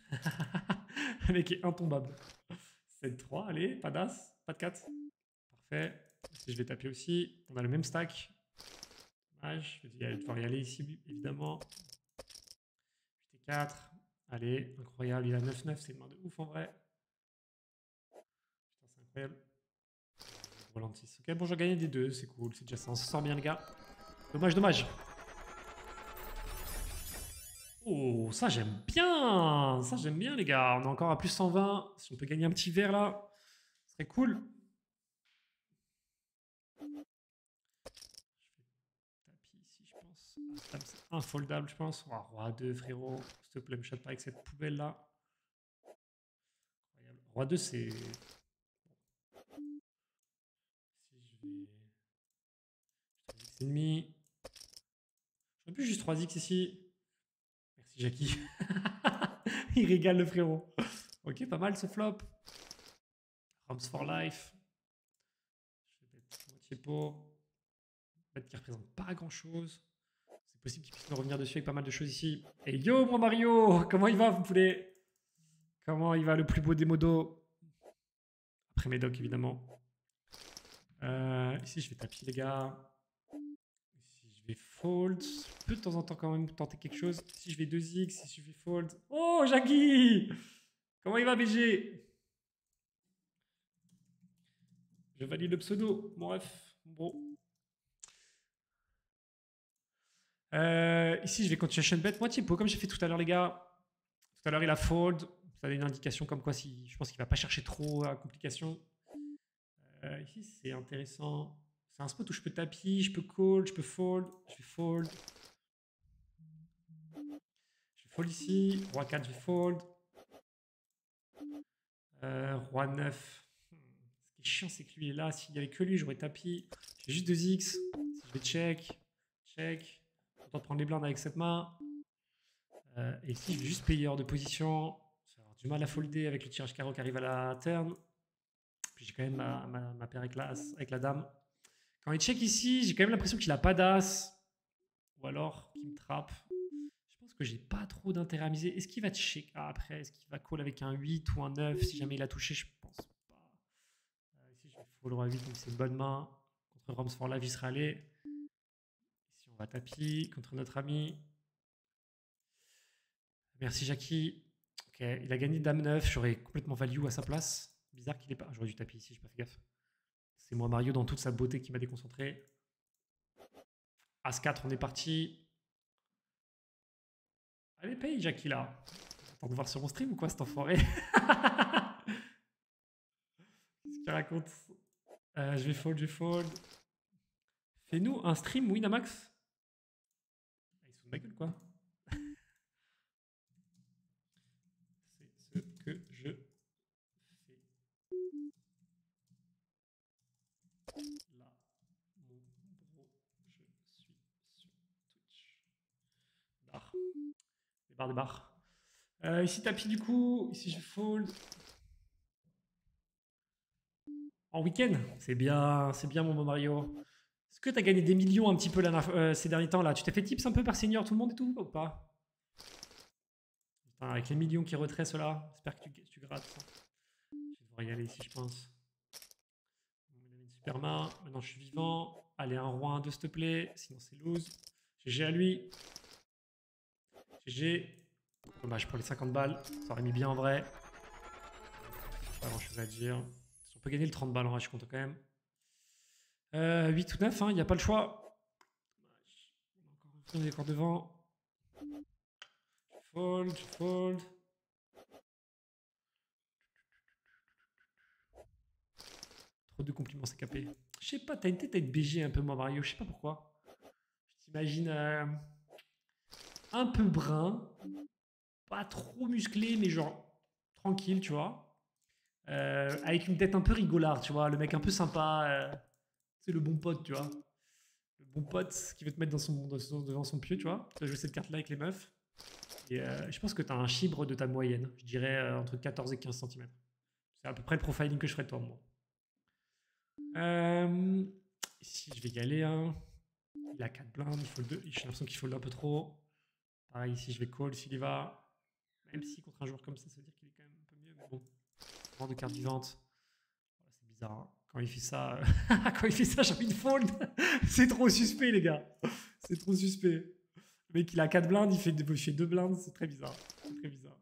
Le mec est intombable. 7-3, allez, pas d'as, pas de 4. Parfait. Si je vais taper aussi, on a le même stack. Dommage, je vais devoir y aller ici, évidemment. 8 et 4. Allez, incroyable, il a 9-9, c'est une main de ouf en vrai. Putain, c'est incroyable. Roland 6. Ok, bon, j'ai gagné des 2, c'est cool, c'est déjà ça, on se sort bien, les gars. Dommage. Oh, ça j'aime bien. Ça j'aime bien, les gars. On est encore à plus 120. Si on peut gagner un petit verre là, ce serait cool. Tapis ici, je pense. Ah, c'est infoldable, je pense. Oh, roi 2, frérot. S'il te plaît, me chatte pas avec cette poubelle-là. Incroyable. Roi 2, c'est... Si je vais... 3x ennemi. J'aurais pu juste 3x ici. Merci, Jackie. Il régale le frérot. Ok, pas mal ce flop. Rams for life. Je vais mettre moitié pot. Bet qui représente pas grand chose. C'est possible qu'il puisse me revenir dessus avec pas mal de choses ici. Et yo, mon Mario, comment il va, vous poulet? Comment il va, le plus beau des modos? Après Médoc, évidemment. Ici, je vais tapis, les gars. Ici, je vais fold. Je peux de temps en temps quand même tenter quelque chose. Ici, je vais 2x. Ici, je vais fold. Oh, Jackie! Comment il va, BG? Je valide le pseudo, mon ref. Bon. Ici, je vais continuation bet moitié pot, comme j'ai fait tout à l'heure, les gars. Tout à l'heure, il a fold. Ça donne une indication comme quoi si, je pense qu'il ne va pas chercher trop à complication. Ici, c'est intéressant. C'est un spot où je peux tapis, je peux call, je peux fold. Je vais fold. Je vais fold ici. Roi 4, je vais fold. Roi 9. Ce qui est chiant, c'est que lui est là. S'il n'y avait que lui, j'aurais tapis. J'ai juste 2x. Si je vais check, check. Content de prendre les blindes avec cette main. Et ici, je vais juste payer hors de position. Je vais avoir du mal à folder avec le tirage carreau qui arrive à la turn. Puis j'ai quand même ma paire avec la dame. Quand il check ici, j'ai quand même l'impression qu'il n'a pas d'as. Ou alors qu'il me trappe. Je pense que j'ai pas trop d'intérêt à miser. Est-ce qu'il va check après? Est-ce qu'il va call avec un 8 ou un 9? Si jamais il a touché, je pense pas. Ici, je vais fold roi 8, donc c'est une bonne main. Contre Rams for Life, j'y serais allé. Ici, on va tapis contre notre ami. Merci, Jackie. Ok, il a gagné dame 9. J'aurais complètement value à sa place. Bizarre qu'il ait pas. J'aurais dû tapis ici, j'ai pas fait gaffe. C'est moi, Mario, dans toute sa beauté qui m'a déconcentré. As 4, on est parti. Allez, paye, Jackie, là. Attends de voir sur mon stream ou quoi, cet enfoiré? Qu'est-ce qu'il raconte? Je vais fold, je vais fold. Fais-nous un stream Winamax. Ils sont de ma gueule, quoi. C'est ce que je fais. Là, mon bro, je suis sur Twitch. Bar. Des barres, des barres. Ici, tapis du coup. Ici, je fold. En week-end, c'est bien mon Mario. Est-ce que tu as gagné des millions un petit peu là, ces derniers temps là? Tu t'es fait tips un peu par senior tout le monde et tout ou pas? Putain, avec les millions qui retracent là, j'espère que tu grattes. Je vais devoir y aller ici, je pense. On a une super main. Maintenant, je suis vivant. Allez, un roi, un 2, s'il te plaît. Sinon, c'est lose. GG à lui. GG. Dommage pour les 50 balles. Ça aurait mis bien en vrai. Pas grand chose à dire. Si on peut gagner le 30 balles en vrai, je suis content quand même. 8 ou 9, il n'y a pas le choix. On est encore devant. Fold, fold. Trop de compliments, c'est capé. Je sais pas, t'as une tête à être BG un peu, moi, Mario. Je sais pas pourquoi. Je t'imagine un peu brun. Pas trop musclé, mais genre tranquille, tu vois. Avec une tête un peu rigolard, tu vois. Le mec un peu sympa. C'est le bon pote, tu vois. Le bon pote qui veut te mettre devant son pieu, tu vois. Tu as joué cette carte-là avec les meufs. Et je pense que tu as un chibre de ta moyenne. Je dirais entre 14 et 15 cm. C'est à peu près le profiling que je ferais de toi, moi. Ici, je vais y aller. Hein. Il a 4 blindes. J'ai l'impression qu'il fold un peu trop. Pareil, ici, je vais call s'il y va. Même si contre un joueur comme ça veut dire qu'il est quand même un peu mieux. Mais bon, vraiment de cartes vivantes. C'est bizarre. Hein. Quand il fait ça, quand il fait ça, j'ai envie de fold. C'est trop suspect, les gars. C'est trop suspect. Le mec, il a 4 blindes, il fait 2 blindes. C'est très bizarre. C'est très bizarre.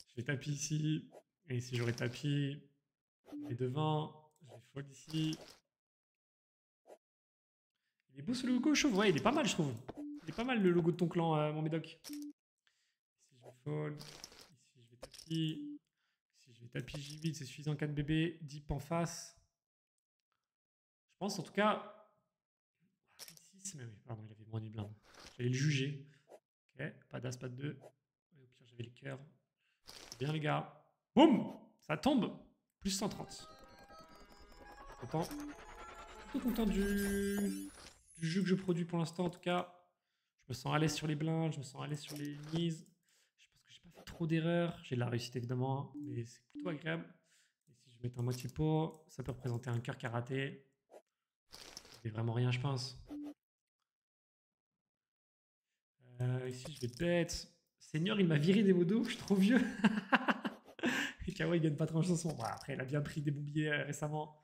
Je vais tapis ici. Et ici, j'aurais tapis. On est devant. Je vais fold ici. Il est beau ce logo, chauve. Ouais, il est pas mal, je trouve. Il est pas mal le logo de ton clan, mon médoc. Ici, je vais fold. Ici, je vais tapis. Ici, je vais tapis J8. C'est suffisant 4 bébés. Deep en face. pense en tout cas... 6, mais oui, pardon, il avait moins d'une blinde. J'allais le juger. Ok, pas d'as, pas de 2. Au pire, j'avais le cœur. Bien, les gars. Boum! Ça tombe. Plus 130. Content. Plutôt content du jeu que je produis pour l'instant, en tout cas. Je me sens à l'aise sur les blindes, je me sens à l'aise sur les mises. Je pense que j'ai pas fait trop d'erreurs. J'ai de la réussite, évidemment, mais c'est plutôt agréable. Et si je mets un moitié pot, ça peut représenter un cœur qui a raté. C'est vraiment rien, je pense. Ici, je vais bête. Seigneur, il m'a viré des modos, je suis trop vieux. Et Kawa, il gagne pas trop en chanson. Bon, après, il a bien pris des boubiers récemment.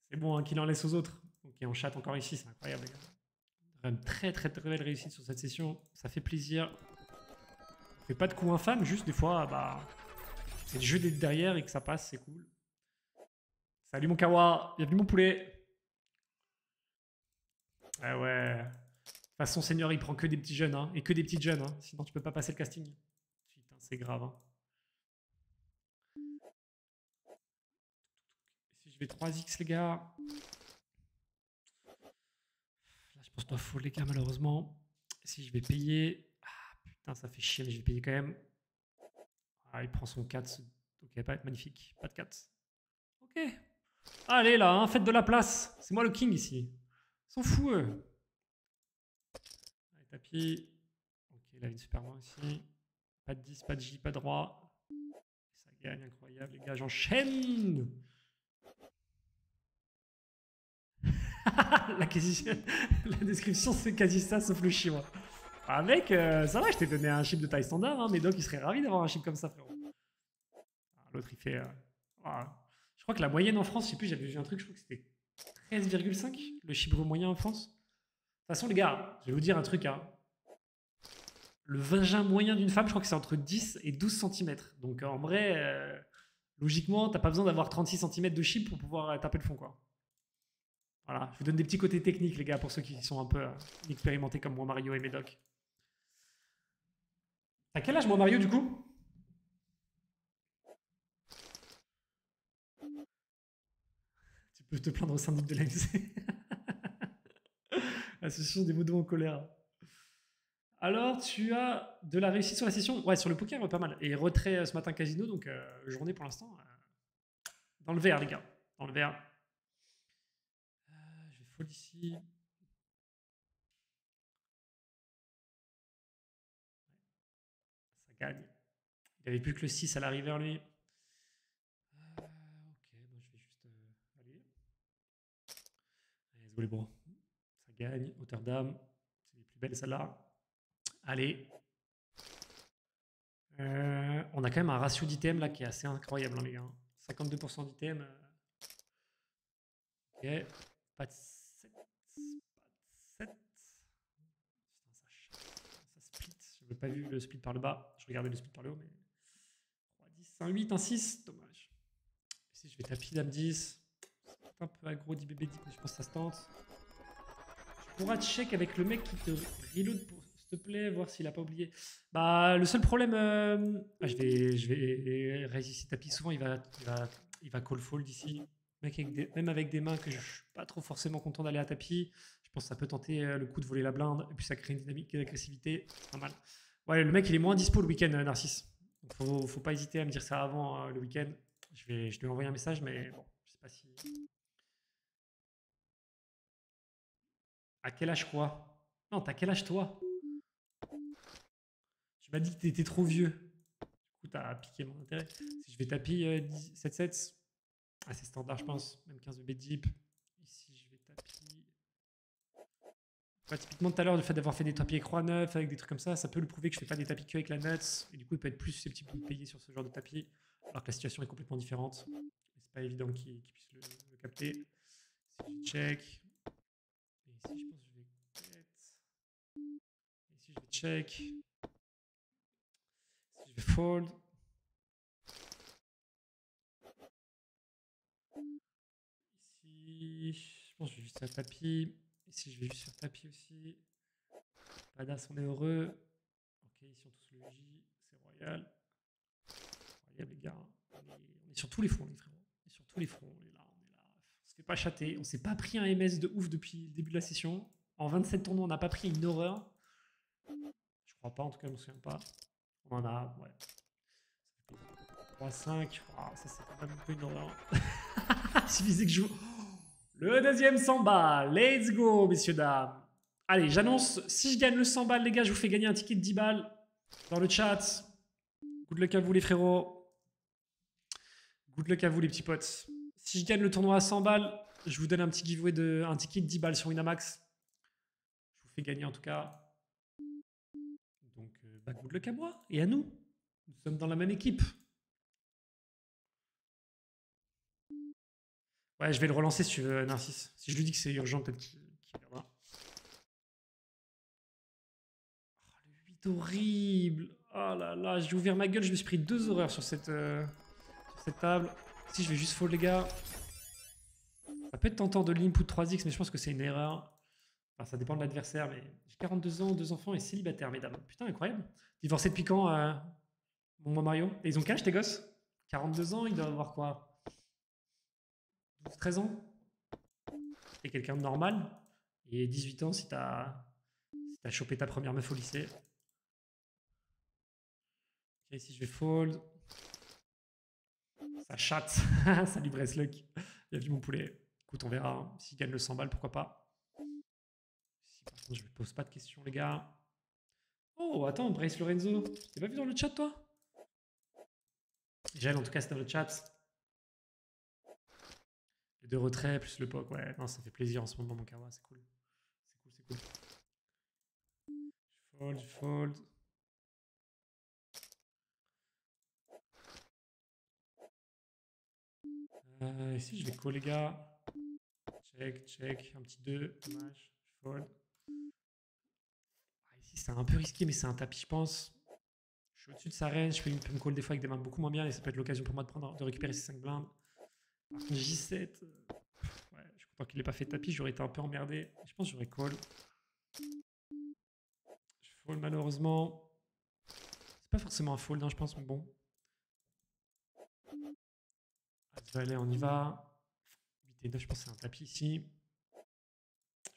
C'est bon hein, qu'il en laisse aux autres. Ok, on chatte encore ici, c'est incroyable, les gars. Vraiment très, très, très belle réussite sur cette session. Ça fait plaisir. On fait pas de coups infâmes, juste des fois, bah, c'est le jeu d'être derrière et que ça passe, c'est cool. Salut mon Kawa, bienvenue mon poulet. Ah ouais. De toute façon, Seigneur, il prend que des petits jeunes, hein, et que des petites jeunes, hein, sinon tu peux pas passer le casting. Putain, c'est grave. Hein. Si je vais 3x, les gars. Là, je pense pas faux, les gars, malheureusement. Si je vais payer. Ah, putain, ça fait chier, mais je vais payer quand même. Ah, il prend son 4. Ok, pas être magnifique. Pas de 4. Ok. Allez, là, hein, faites de la place. C'est moi le king ici. Ils sont fous, eux. Allez, tapis. Ok, il a une super main aussi. Pas de 10, pas de J, pas de roi. Ça gagne, incroyable, les gars, j'enchaîne. La description, c'est quasi ça, sauf le chiffre. Ah, mec, ça va, je t'ai donné un chip de taille standard. Hein, Médoc, il serait ravi d'avoir un chip comme ça, frérot. Ah, l'autre, il fait... Je crois que la moyenne en France, je sais plus, j'avais vu un truc, je crois que c'était 13,5, le chibre moyen en France. De toute façon, les gars, je vais vous dire un truc. Hein. Le vagin moyen d'une femme, je crois que c'est entre 10 et 12 cm. Donc, en vrai, logiquement, t'as pas besoin d'avoir 36 cm de chip pour pouvoir taper le fond, quoi. Voilà, je vous donne des petits côtés techniques, les gars, pour ceux qui sont un peu expérimentés comme moi, Mario et Médoc. T'as quel âge, moi, Mario, du coup? Tu peux te plaindre au syndic de l'AMC. Association des modos en colère. Alors, tu as de la réussite sur la session? Ouais, sur le poker, pas mal. Et retrait ce matin casino, donc journée pour l'instant. Dans le vert, les gars. Dans le vert. Je vais fold ici. Ça gagne. Il avait plus que le 6 à la river, lui. Ok, moi je vais juste aller. Allez, les bros. Ça gagne. Hauteur d'âme. C'est les plus belles, celles-là. Allez. On a quand même un ratio d'items là qui est assez incroyable, hein, les gars. 52% d'items. Ok. Pas de 7. Pas de 7. Putain, ça split. Je n'avais pas vu le split par le bas. Je regardais le split par le haut, mais. 3, 10, un 8, un 6. Dommage. Ici, je vais taper dame 10. C'est un peu aggro d'IBB 10, mais je pense que ça se tente. Tu pourras check avec le mec qui te reload pour s'il te plaît, voir s'il a pas oublié. Bah, le seul problème, je vais résister tapis. Souvent, il va call fold ici. Mec, même avec des mains que je suis pas trop forcément content d'aller à tapis, je pense que ça peut tenter le coup de voler la blinde. Et puis ça crée une dynamique d'agressivité. C'est pas mal. Ouais, le mec, il est moins dispo le week-end, Narcisse. Donc, faut pas hésiter à me dire ça avant le week-end. Je vais lui envoyer un message, mais bon, je sais pas si. À quel âge quoi? Non, t'as quel âge toi? Tu m'as dit que t'étais trop vieux. Du coup, t'as piqué mon intérêt. Si je vais taper 7-7, c'est standard, je pense. Même 15 de bet deep. Ici, je vais taper. Ouais, typiquement, tout à l'heure, le fait d'avoir fait des tapis croix neufs avec des trucs comme ça peut le prouver que je fais pas des tapis que avec la nuts. Et du coup, il peut être plus susceptible de payer sur ce genre de tapis. Alors que la situation est complètement différente. C'est pas évident qu'il puisse le capter. Si je check. Et ici, je pense que je vais bet. Ici, je vais check. Si je vais fold. Ici, je pense que je vais juste faire tapis. Ici, je vais juste faire tapis aussi. Pas d'as, on est heureux. Ok, ici, on touche le J. C'est royal. Royal, les gars. On est sur tous les fronts, les frérots. On est sur tous les fronts. On est là, on est là. On se fait pas chaté. On s'est pas pris un MS de ouf depuis le début de la session. En 27 tournois, on n'a pas pris une horreur. Je crois pas, en tout cas, je me souviens pas. On en a, ouais. 3-5. Ah, ça, c'est quand même un peu une horreur. Il suffisait que je joue. Le deuxième 100 balles. Let's go, messieurs, dames. Allez, j'annonce, si je gagne le 100 balles, les gars, je vous fais gagner un ticket de 10 balles dans le chat. Good luck à vous, les frérots. Good luck à vous, les petits potes. Si je gagne le tournoi à 100 balles, je vous donne un petit giveaway de un ticket de 10 balles sur Winamax. Je vous fais gagner en tout cas. Donc, bah, good luck à moi et à nous. Nous sommes dans la même équipe. Ouais, je vais le relancer si tu veux, Narcisse. Si je lui dis que c'est urgent, peut-être qu'il viendra. Oh, le 8 horrible. Oh là là, j'ai ouvert ma gueule, je me suis pris 2 horreurs sur cette table. Si je vais juste fold, les gars. Ça peut être tentant de l'input 3x, mais je pense que c'est une erreur. Enfin, ça dépend de l'adversaire, mais j'ai 42 ans, 2 enfants et célibataire, mesdames. Putain, incroyable. Divorcé depuis quand, mon Mario? Et ils ont quel âge, tes gosses? 42 ans, ils doivent avoir quoi? 12-13 ans? T'es quelqu'un de normal. Et 18 ans si t'as chopé ta première meuf au lycée. Ok, ici je vais fold. Ça chatte. Salut Bresluck. Bienvenue mon poulet. Écoute, on verra. Hein. S'il gagne le 100 balles, pourquoi pas. Si par contre je ne pose pas de questions, les gars. Oh, attends, Brace Lorenzo. T'es pas vu dans le chat, toi? Gel, en tout cas, c'est dans le chat. Les 2 retraits plus le POC. Ouais, non, ça fait plaisir en ce moment, mon Kawa. C'est cool. C'est cool, c'est cool. Je fold. Ici, je vais call, les gars. Check, check. Un petit 2. Dommage. Je fold. Ah, ici, c'est un peu risqué, mais c'est un tapis, je pense. Je suis au-dessus de sa range. Je peux me call des fois avec des mains beaucoup moins bien et ça peut être l'occasion pour moi de récupérer ces 5 blindes. Par contre, J7. Ouais, je suis content qu'il n'ait pas fait de tapis. J'aurais été un peu emmerdé. Je pense que j'aurais call. Je fold malheureusement. C'est pas forcément un fold, hein, je pense, mais bon. Allez, on y va. 8 et 9, je pense que c'est un tapis ici.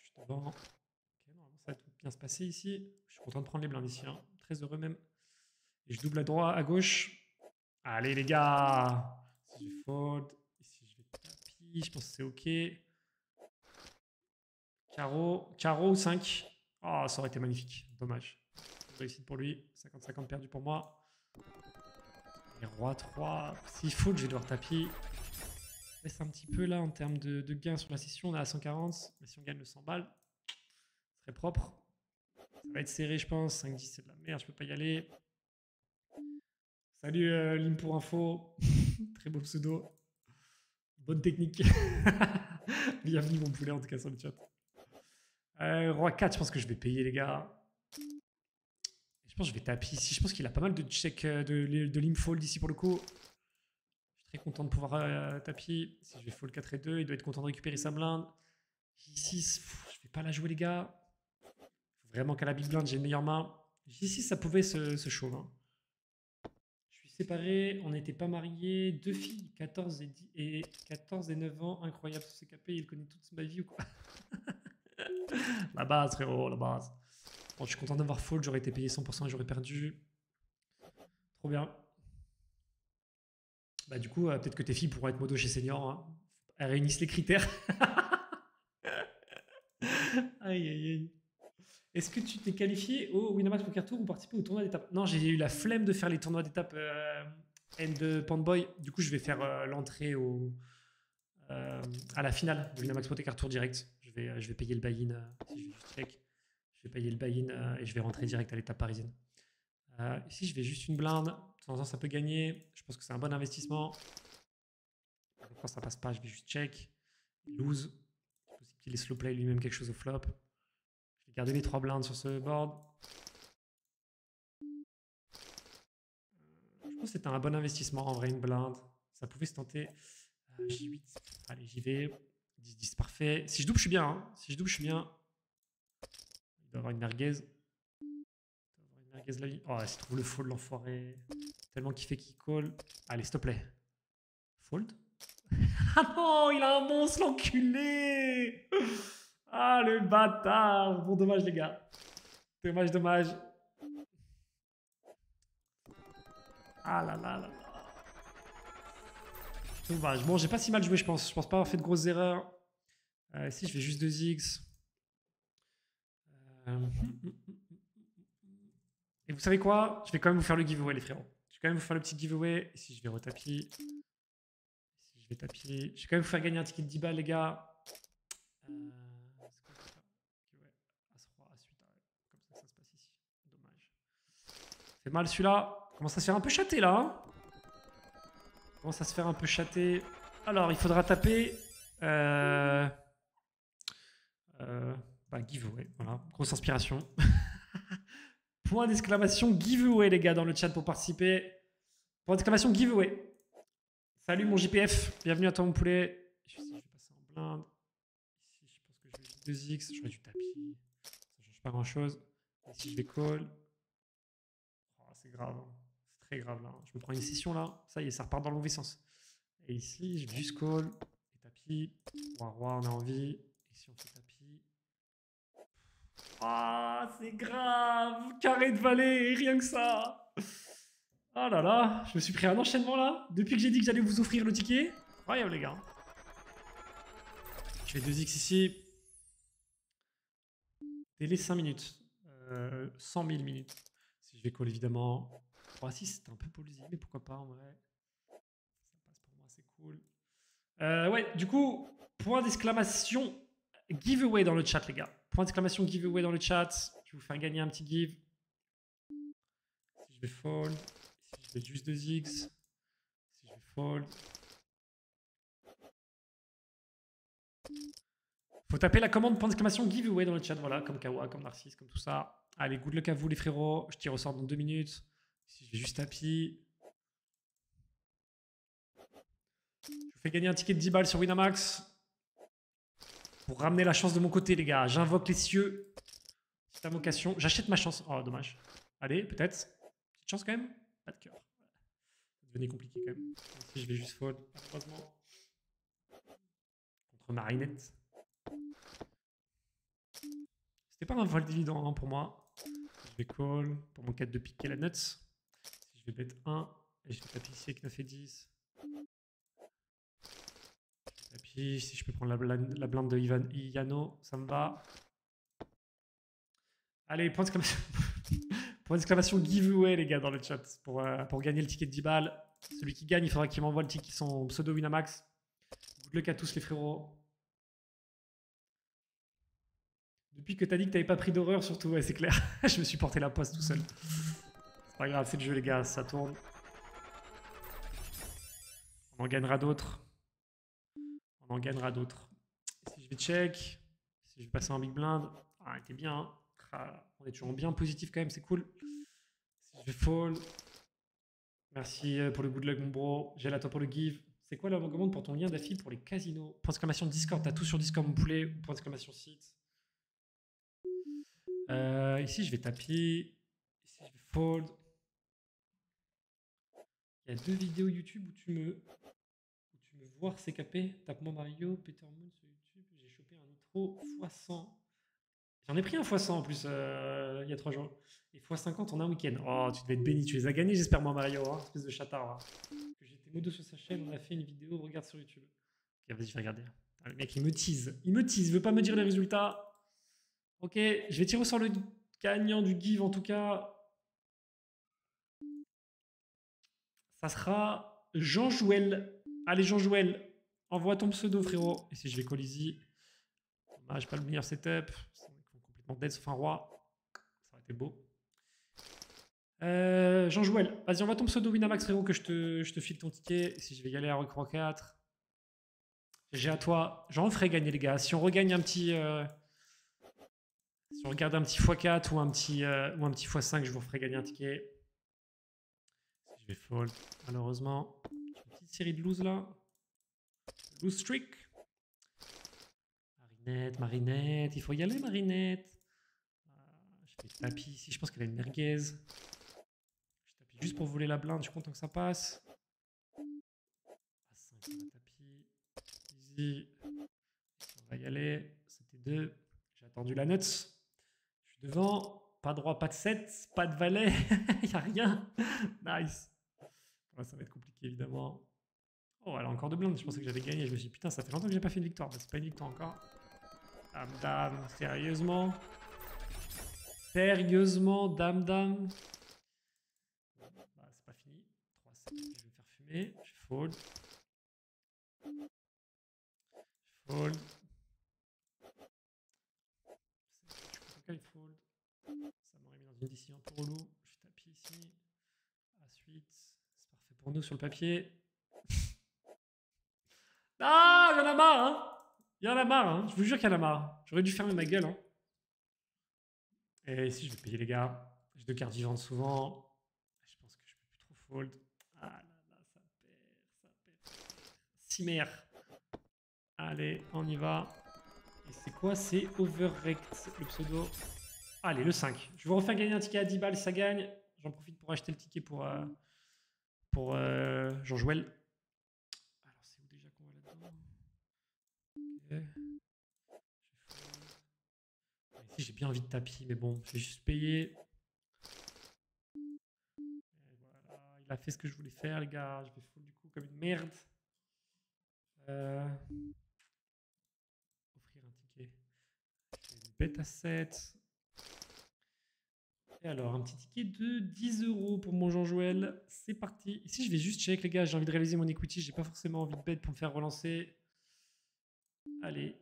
Je suis devant. Ok, normalement, ça va bien se passer ici. Je suis content de prendre les blindes ici. Hein. Très heureux même. Et je double à droite, à gauche. Allez, les gars. Si je fold. Ici, je vais tapis. Je pense que c'est OK. Carreau. Carreau ou 5. Oh, ça aurait été magnifique. Dommage. Réussite pour lui. 50-50 perdu pour moi. Et roi 3. S'il fold, je vais devoir tapis. Baisse un petit peu là en termes de gains sur la session. On est à 140. Mais si on gagne le 100 balles, ce serait propre. Ça va être serré, je pense. 5-10, c'est de la merde. Je peux pas y aller. Salut Lim pour info. Très beau pseudo. Bonne technique. Bienvenue mon poulet en tout cas sur le chat. Roi 4, je pense que je vais payer les gars. Je pense que je vais taper ici. Je pense qu'il a pas mal de check de lim fold ici pour le coup. Je suis très content de pouvoir tapis. Si je vais fold 4 et 2, il doit être content de récupérer sa blinde. J6, je vais pas la jouer les gars. Faut vraiment qu'à la big blind j'ai une meilleure main. J6 ça pouvait se chauffer. Hein. Je suis séparé, on n'était pas mariés. 2 filles, 14 et 9 ans. Incroyable ce CKP, il connaît toute ma vie ou quoi? La base frérot, la base. Bon, je suis content d'avoir fold, j'aurais été payé 100% et j'aurais perdu. Trop bien. Bah du coup, peut-être que tes filles pourront être modo chez Senior. Hein. Elles réunissent les critères. Aïe aïe aïe. Est-ce que tu t'es qualifié au Winamax Poker Tour ou participé au tournoi d'étape? Non, j'ai eu la flemme de faire les tournois d'étape End Pandboy. Du coup, je vais faire l'entrée à la finale de Winamax Poker Tour direct. Je vais payer le buy-in. Si je vais juste check. Je vais payer le buy-in et je vais rentrer direct à l'étape parisienne. Ici, je vais juste une blinde. De temps en temps, ça peut gagner. Je pense que c'est un bon investissement. Quand ça passe pas, je vais juste check. Lose. C'est possible qu'il ait slow play lui-même quelque chose au flop. Je vais garder mes 3 blindes sur ce board. Je pense que c'était un bon investissement en vrai, une blinde. Ça pouvait se tenter. J8. Allez, j'y vais. 10-10, parfait. Si je double, je suis bien. Hein. Si je double, je suis bien. Il doit avoir une merguez. La vie. Oh, s'il trouve le fold, l'enfoiré. Tellement qu'il fait qu'il call. Allez, s'il te plaît. Fold. Ah non, il a un monstre, l'enculé. Ah, le bâtard. Bon, dommage, les gars. Dommage, dommage. Ah là là là là. Dommage. Bon, j'ai pas si mal joué, je pense. Je pense pas avoir fait de grosses erreurs. Si, je fais juste 2x. Et vous savez quoi? Je vais quand même vous faire le giveaway, les frérots. Je vais quand même vous faire le petit giveaway. Ici, je vais retapis. Ici, je vais taper. Je vais quand même vous faire gagner un ticket de 10 balles, les gars. C'est quoi ça? Ouais. As-roi, As-8. Comme ça se passe ici. Dommage. C'est mal celui-là. Commence à se faire un peu châté, là. Hein, commence à se faire un peu châté. Alors, il faudra taper. Giveaway. Voilà. Grosse inspiration. Point d'exclamation giveaway, les gars, dans le chat pour participer. Point d'exclamation giveaway. Salut mon JPF, bienvenue à toi mon poulet. Je vais passer en blinde. Ici, je pense que je vais juste 2x. J'aurais du tapis. Ça change pas grand chose. Ici, je vais call. Oh, c'est grave. Hein. C'est très grave là. Je me prends une session là. Ça y est, ça repart dans le mauvais sens. Et ici, je vais juste call. Et tapis. Roi, on a envie. Ici, on fait tapis. Ah, c'est grave. Carré de valet, rien que ça. Oh là là, je me suis pris un enchaînement là. Depuis que j'ai dit que j'allais vous offrir le ticket. Incroyable les gars. Je fais 2x ici. Délai 5 minutes. 100 000 minutes. Si je vais call évidemment. 3-6 c'était un peu posé, mais pourquoi pas en vrai. Ça passe pour moi, c'est cool. Ouais, du coup, point d'exclamation giveaway dans le chat les gars. Point d'exclamation giveaway dans le chat. Je vais vous faire gagner un petit give. Si je vais fold. Si je vais juste 2x. Si je vais fold. Faut taper la commande point d'exclamation giveaway dans le chat, voilà, comme Kawa, comme Narcisse, comme tout ça. Allez, good luck à vous les frérots. Je tire au sort dans 2 minutes. Si je vais juste tapis. Je vous fais gagner un ticket de 10 balles sur Winamax. Pour ramener la chance de mon côté, les gars. J'invoque les cieux. C'est invocation. J'achète ma chance. Oh, dommage. Allez, peut-être. Petite chance quand même. Pas de cœur. Ça devenait compliqué quand même. Ici, je vais juste fold, malheureusement. Contre Marinette. C'était pas un vol d'évident hein, pour moi. Je vais call pour mon 4 de pique et la nuts. Si je vais bet 1 et je vais taper ici avec 9 et 10. Tapis, si je peux prendre la blinde de Iano, ça me va. Allez, point d'exclamation giveaway les gars dans le chat pour gagner le ticket de 10 balles. Celui qui gagne, il faudra qu'il m'envoie le ticket, son pseudo Winamax. Good luck à tous les frérots. Depuis que t'as dit que t'avais pas pris d'horreur, surtout, ouais, c'est clair. Je me suis porté la poisse tout seul. C'est pas grave, c'est le jeu, les gars, ça tourne. On en gagnera d'autres. On en gagnera d'autres. Si je vais check, si je vais passer en big blind, ah, t'es bien. Hein. Ah, on est toujours bien positif quand même, c'est cool. Si je vais fall, merci pour le good luck, mon bro. J'ai la toi pour le give. C'est quoi la commande pour ton lien d'affil pour les casinos? Point d'exclamation Discord, t'as tout sur Discord, mon poulet. Point d'exclamation site. Ici, je vais taper. Ici, je vais fold. Il y a 2 vidéos YouTube où tu me vois CKP. Tape-moi Mario, Peter Moon sur YouTube. J'ai chopé un nitro x100. J'en ai pris un x100 en plus il y a 3 jours. Et x50 en un week-end. Oh, tu devais être béni. Tu les as gagnés, j'espère, moi, Mario. Hein, espèce de chatard. Hein. J'étais modo sur sa chaîne. On a fait une vidéo. Regarde sur YouTube. Ok, vas-y, je vais regarder. Ah, le mec, il me tease. Il me tease. Il veut pas me dire les résultats. Ok, je vais tirer sur le gagnant du give en tout cas. Ça sera Jean Jouel. Allez, Jean Jouel, envoie ton pseudo, frérot. Et si je vais Colisi, dommage, pas le meilleur setup. Ils vont complètement dead sauf un roi. Ça aurait été beau. Jean Jouel, vas-y, envoie ton pseudo Winamax, frérot, que je te file ton ticket. Et si je vais y aller à Recro 4. J'ai à toi. J'en ferai gagner, les gars. Si on regagne un petit. Si on regarde un petit x4 ou un petit x5, je vous ferai gagner un ticket. Si je vais fold, malheureusement. Une petite série de lose là. Lose streak. Marinette, il faut y aller, Marinette. Je fais tapis ici, je pense qu'elle a une merguez. Je tapis juste pour voler la blinde, je suis content que ça passe. A5, on a tapis. ici. On va y aller. C'était 2. J'ai attendu la nuts. Je suis devant. Pas de roi, pas de 7, pas de valet. Il n'y a rien. Nice. Ouais, ça va être compliqué, évidemment. Oh, elle a encore de blindes. Je pensais que j'avais gagné. Je me suis dit, putain, ça fait longtemps que j'ai pas fait une victoire. Bah, c'est pas une victoire encore. Dame, dame. Sérieusement. Sérieusement, dame, dame. Bah, c'est pas fini. 3-7. Je vais me faire fumer. Je fold. Je fold. Je suis fold. Ça m'aurait mis dans une décision un peu relou. Je tapis ici. Ensuite, c'est parfait pour nous sur le papier. Ah, il y en a marre, hein. Il y en a marre, hein. Je vous jure qu'il y en a marre. J'aurais dû fermer ma gueule, hein. Et ici, je vais payer les gars. J'ai 2 cartes vivantes souvent. Je pense que je peux plus trop fold. Ah là là, ça perd. 6 mères. Allez, on y va. Et c'est quoi? C'est Overrect, le pseudo. Allez, le 5. Je vais vous refaire gagner un ticket à 10 balles, ça gagne. J'en profite pour acheter le ticket pour Jean-Jouel. Alors, c'est où déjà qu'on va là-dedans? Ok. Ici, j'ai bien envie de tapis, mais bon, je vais juste payer. Et voilà, il a fait ce que je voulais faire, les gars. Je vais fold du coup comme une merde. Offrir un ticket. Je vais une bête à 7. Et alors, un petit ticket de 10 € pour mon Jean-Joël. C'est parti. Ici, je vais juste check, les gars. J'ai envie de réaliser mon equity. J'ai pas forcément envie de bet pour me faire relancer. Allez,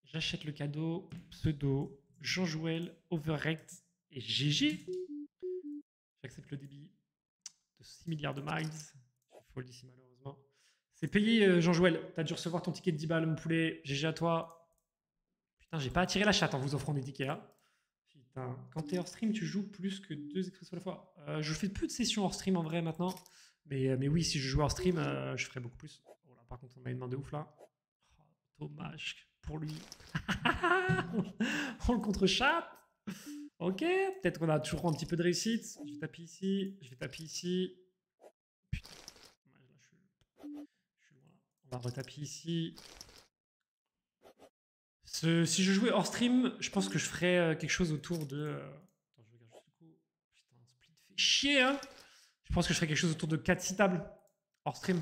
j'achète le cadeau. Pseudo, Jean-Joël, Overrect et GG. J'accepte le débit de 6 milliards de miles. Je fold ici, malheureusement. C'est payé, Jean-Joël. T'as dû recevoir ton ticket de 10 balles, mon poulet. GG à toi. Putain, j'ai pas attiré la chatte en vous offrant des tickets, hein. Putain, quand t'es hors stream, tu joues plus que 2 expressos à la fois. Je fais peu de sessions hors stream en vrai maintenant. Mais oui, si je jouais hors stream, je ferais beaucoup plus. Oh là, par contre, on a une main de ouf là. Oh, dommage pour lui. On le contre-chat. Ok, peut-être qu'on a toujours un petit peu de réussite. Je vais taper ici. Je vais taper ici. Putain, dommage, là, je suis loin. On va retaper ici. Si je jouais hors stream, je pense que je ferais quelque chose autour de. Attends, je regarde juste le coup. Putain, un split fait chier, hein. Je pense que je ferais quelque chose autour de 4-6 tables hors stream.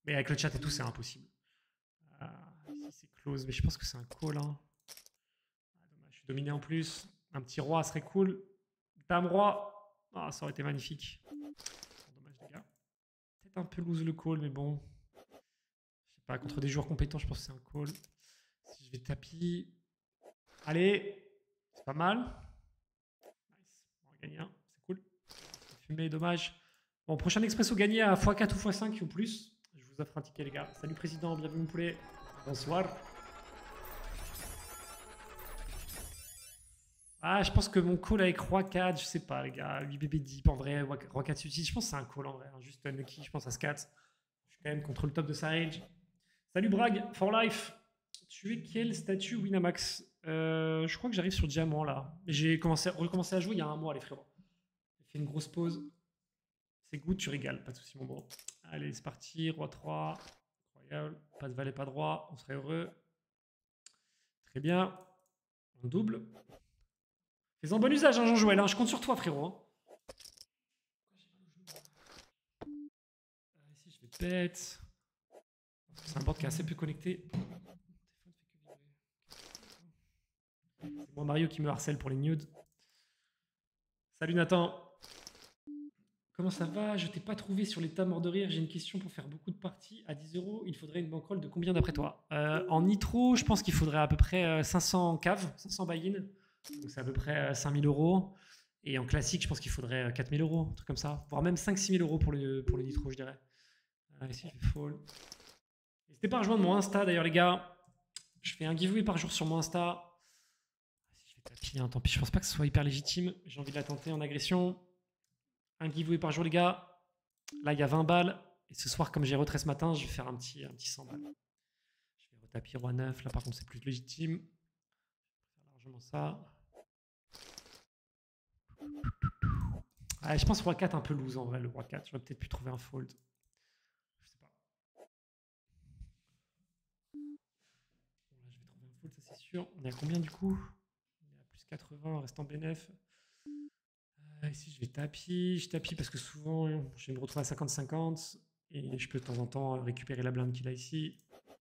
Mais avec le chat et tout, c'est impossible. Ici, c'est close, mais je pense que c'est un call, hein. Ah, dommage, je suis dominé en plus. Un petit roi serait cool. Dame roi. Ah, ça aurait été magnifique. Dommage, les gars. Peut-être un peu lose le call, mais bon. Je sais pas, contre des joueurs compétents, je pense que c'est un call. Si je vais tapis. Allez, c'est pas mal. Nice, on va gagner un, c'est cool. Fumé, dommage. Bon, prochain expresso gagné à x4 ou x5 ou plus. Je vous offre un ticket, les gars. Salut, président, bienvenue, mon poulet. Bonsoir. Ah, je pense que mon call avec Roi 4, je sais pas, les gars. 8 bébés deep en vrai. Roi 4 suicide, je pense que c'est un call en vrai. Hein. Juste unlucky, je pense à Scat. Je suis quand même contre le top de sa rage. Salut Brag, for life. Tu es quel statut Winamax? Je crois que j'arrive sur diamant là. J'ai recommencé à jouer il y a un mois, les frérots. J'ai fait une grosse pause. C'est good, tu régales, pas de soucis, mon bro. Allez, c'est parti. Roi 3. Incroyable. Pas de valet, pas de roi. On serait heureux. Très bien. On double. Fais-en bon usage, hein, Jean-Joël. Hein. Je compte sur toi, frérot. Ici, je vais bête. C'est un board qui est assez peu connecté. C'est moi Mario qui me harcèle pour les nudes. Salut Nathan. Comment ça va? Je t'ai pas trouvé sur l'état mort de rire. J'ai une question pour faire beaucoup de parties. À 10 €, il faudrait une bankroll de combien d'après toi? En nitro, je pense qu'il faudrait à peu près 500 caves, 500 buy-in. Donc c'est à peu près 5000 €. Et en classique, je pense qu'il faudrait 4000 €, un truc comme ça. Voire même 5-6 000 € pour le nitro, je dirais. Ici, je vais fall. N'hésitez pas à rejoindre mon Insta d'ailleurs, les gars. Je fais un giveaway par jour sur mon Insta. Si je vais taper, hein, tant pis, je pense pas que ce soit hyper légitime. J'ai envie de la tenter en agression. Un giveaway par jour, les gars. Là, il y a 20 balles. Et ce soir, comme j'ai retrait ce matin, je vais faire un petit 100 balles. Je vais retaper roi 9. Là, par contre, c'est plus légitime. Je vais faire largement ça. Ah, je pense roi 4 un peu loose en vrai, le roi 4. J'aurais peut-être pu trouver un fold. Je sais pas. sûr. On est à combien du coup? On est à plus 80, on reste en bénéf. Ici, je vais tapis. Je tapis parce que souvent, je vais me retrouver à 50-50. Et je peux de temps en temps récupérer la blinde qu'il a ici. Ok,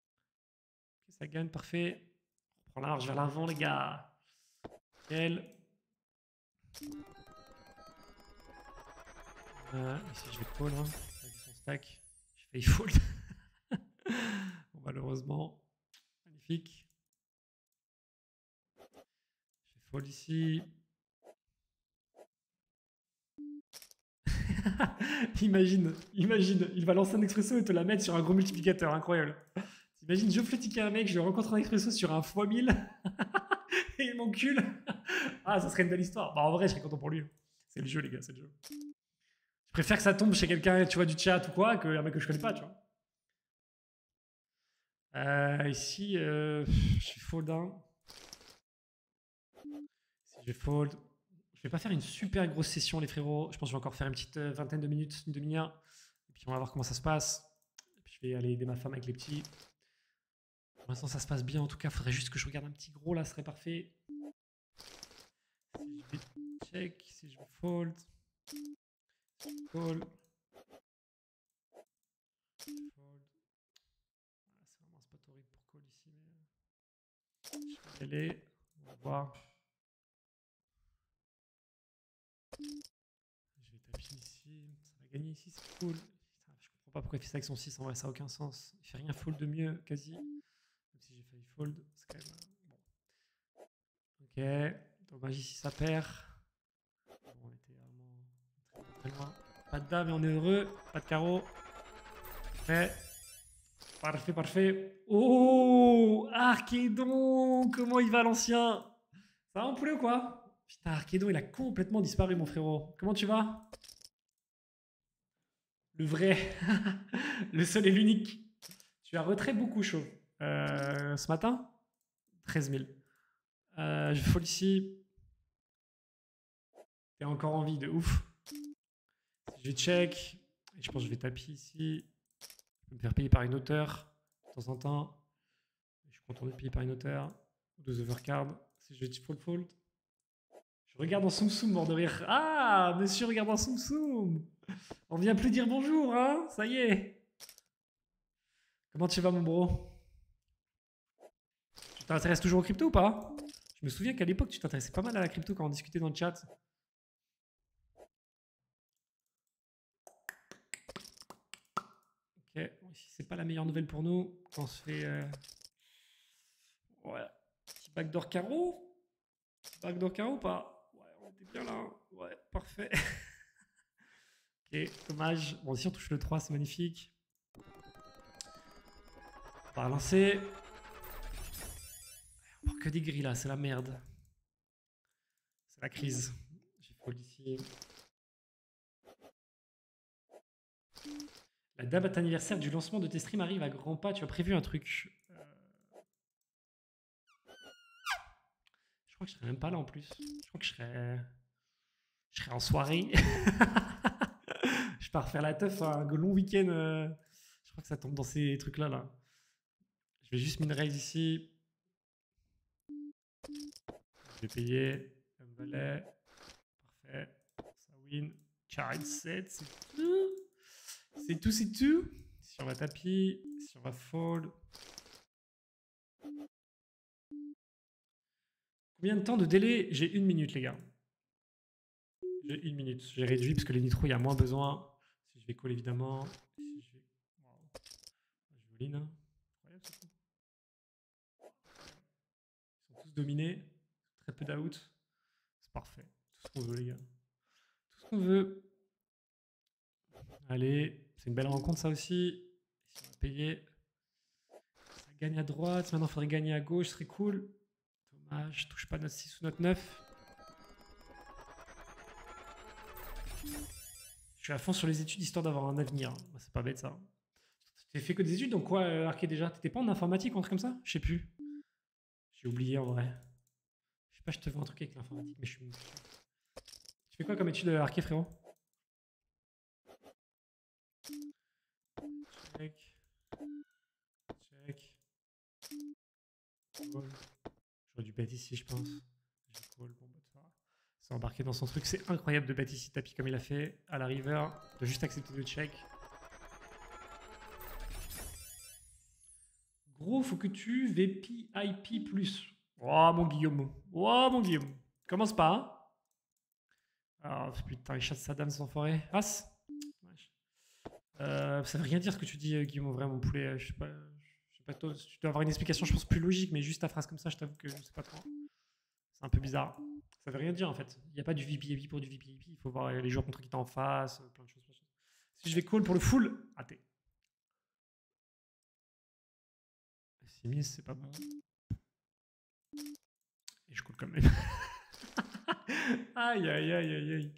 ça gagne, parfait. On prend large vers l'avant, les gars. Nickel. Ici, je vais call. Hein, avec son stack. Je fais fold. Bon, malheureusement. Magnifique. Je fais fold ici. imagine, il va lancer un expresso et te la mettre sur un gros multiplicateur, incroyable. Imagine, je fletiquer un mec, je le rencontre en expresso sur un x1000 et il m'encule. Ah, ça serait une belle histoire. Bah, en vrai, je serais content pour lui. C'est le jeu, les gars, c'est le jeu. Je préfère que ça tombe chez quelqu'un, tu vois, du chat ou quoi, qu'un mec que je connais pas, tu vois. Ici, je vais fold 1. Si je vais fold. Je vais pas faire une super grosse session, les frérots. Je pense que je vais encore faire une petite vingtaine de minutes, une demi-heure. Et puis on va voir comment ça se passe. Et puis je vais aller aider ma femme avec les petits. Pour l'instant, ça se passe bien. En tout cas, il faudrait juste que je regarde un petit gros là, ce serait parfait. Si je vais check, si je vais fold. Si je call. Fold. Ah, c'est vraiment un spot horrible pour call ici. Mais je vais y aller. On va voir. Je vais taper ici. Ça va gagner ici, c'est cool. Putain, je comprends pas pourquoi il fait ça avec son 6. En vrai, ça n'a aucun sens. Il fait rien fold de mieux, quasi. Même si j'ai failli fold, c'est quand même. Bon. Ok. Dommage ici, ça perd. Bon, on était vraiment très loin. Pas de dame et on est heureux. Pas de carreau. Parfait. Parfait, parfait. Oh, Archédon. Comment il va, l'ancien? Ça va, mon poulet ou quoi? Putain, Archédon, il a complètement disparu, mon frérot. Comment tu vas? Le vrai. Le seul et l'unique. Tu as retrait beaucoup chaud. Ce matin 13 000. Je fold ici. T'es encore en vie de ouf. Je vais check. Et je pense que je vais taper ici. Je vais me faire payer par une hauteur de temps en temps. Je suis content de payer par une hauteur. Ou deux overcard. Si je vais fold. Je regarde en soum soum, mort de rire. Ah, monsieur regarde en soum soum. On vient plus dire bonjour, hein? Ça y est. Comment tu vas, mon bro? Tu t'intéresses toujours aux crypto ou pas? Je me souviens qu'à l'époque, tu t'intéressais pas mal à la crypto quand on discutait dans le chat. Ok, bon, ici, c'est pas la meilleure nouvelle pour nous. Quand on se fait. Ouais, petit backdoor carreau. Backdoor carreau ou pas? Ouais, on était bien là. Ouais, parfait. Ok, dommage. Bon, ici, on touche le 3, c'est magnifique. On va relancer. Oh, que des grilles là, c'est la merde. C'est la crise. J'ai fold ici. La date anniversaire du lancement de tes streams arrive à grands pas. Tu as prévu un truc. Je crois que je serai même pas là en plus. Je crois que je serai en soirée. Je pars faire la teuf un long week-end. Je crois que ça tombe dans ces trucs-là. Là. Je vais juste min raise ici. Je vais payer. Comme valet. Parfait. Ça win. Child set. C'est tout. C'est tout, c'est tout. Si on va tapis. Si on va fold. Combien de temps de délai? J'ai 1 minute, les gars. J'ai 1 minute. J'ai réduit parce que les nitros, il y a moins besoin. Si je vais call, évidemment. Si je vais. Wow. Je vais all-in. Incroyable, c'est tout. Ils sont tous dominés. Très peu d'out. C'est parfait. Tout ce qu'on veut, les gars. Tout ce qu'on veut. Allez, c'est une belle rencontre, ça aussi. Si on va payer. Ça gagne à droite. Maintenant, il faudrait gagner à gauche. Ce serait cool. Dommage. Je touche pas notre 6 ou notre 9. Je suis à fond sur les études histoire d'avoir un avenir. C'est pas bête, ça. Tu fait que des études, donc quoi, Arké, déjà? T'étais pas en informatique ou un truc comme ça? Je sais plus. J'ai oublié en vrai. Je sais pas, je te fais un truc avec l'informatique, mais je suis. Tu fais quoi comme étude, Arké, frérot? Check. Check. Call. J'aurais dû bet ici, je pense. J'ai call. Bon, bah, ça va. C'est embarqué dans son truc. C'est incroyable de bet ici tapis comme il a fait à la river. De juste accepter le check. Gros, faut que tu VP IP+. Oh, mon Guillaume. Oh, mon Guillaume. Commence pas, hein. Ah, putain, il chasse Saddam sans forêt. As. Ça veut rien dire ce que tu dis, Guillaume, vraiment, mon poulet. Je sais pas, toi, tu dois avoir une explication, je pense, plus logique, mais juste ta phrase comme ça, je t'avoue que je sais pas trop. C'est un peu bizarre. Ça veut rien dire, en fait. Il n'y a pas du VPIP pour du VPIP. Il faut voir les joueurs contre qui t'es en face, plein de choses. Si je vais call pour le full, raté. 6 c'est pas bon. Et je call quand même. Aïe, aïe, aïe, aïe, aïe.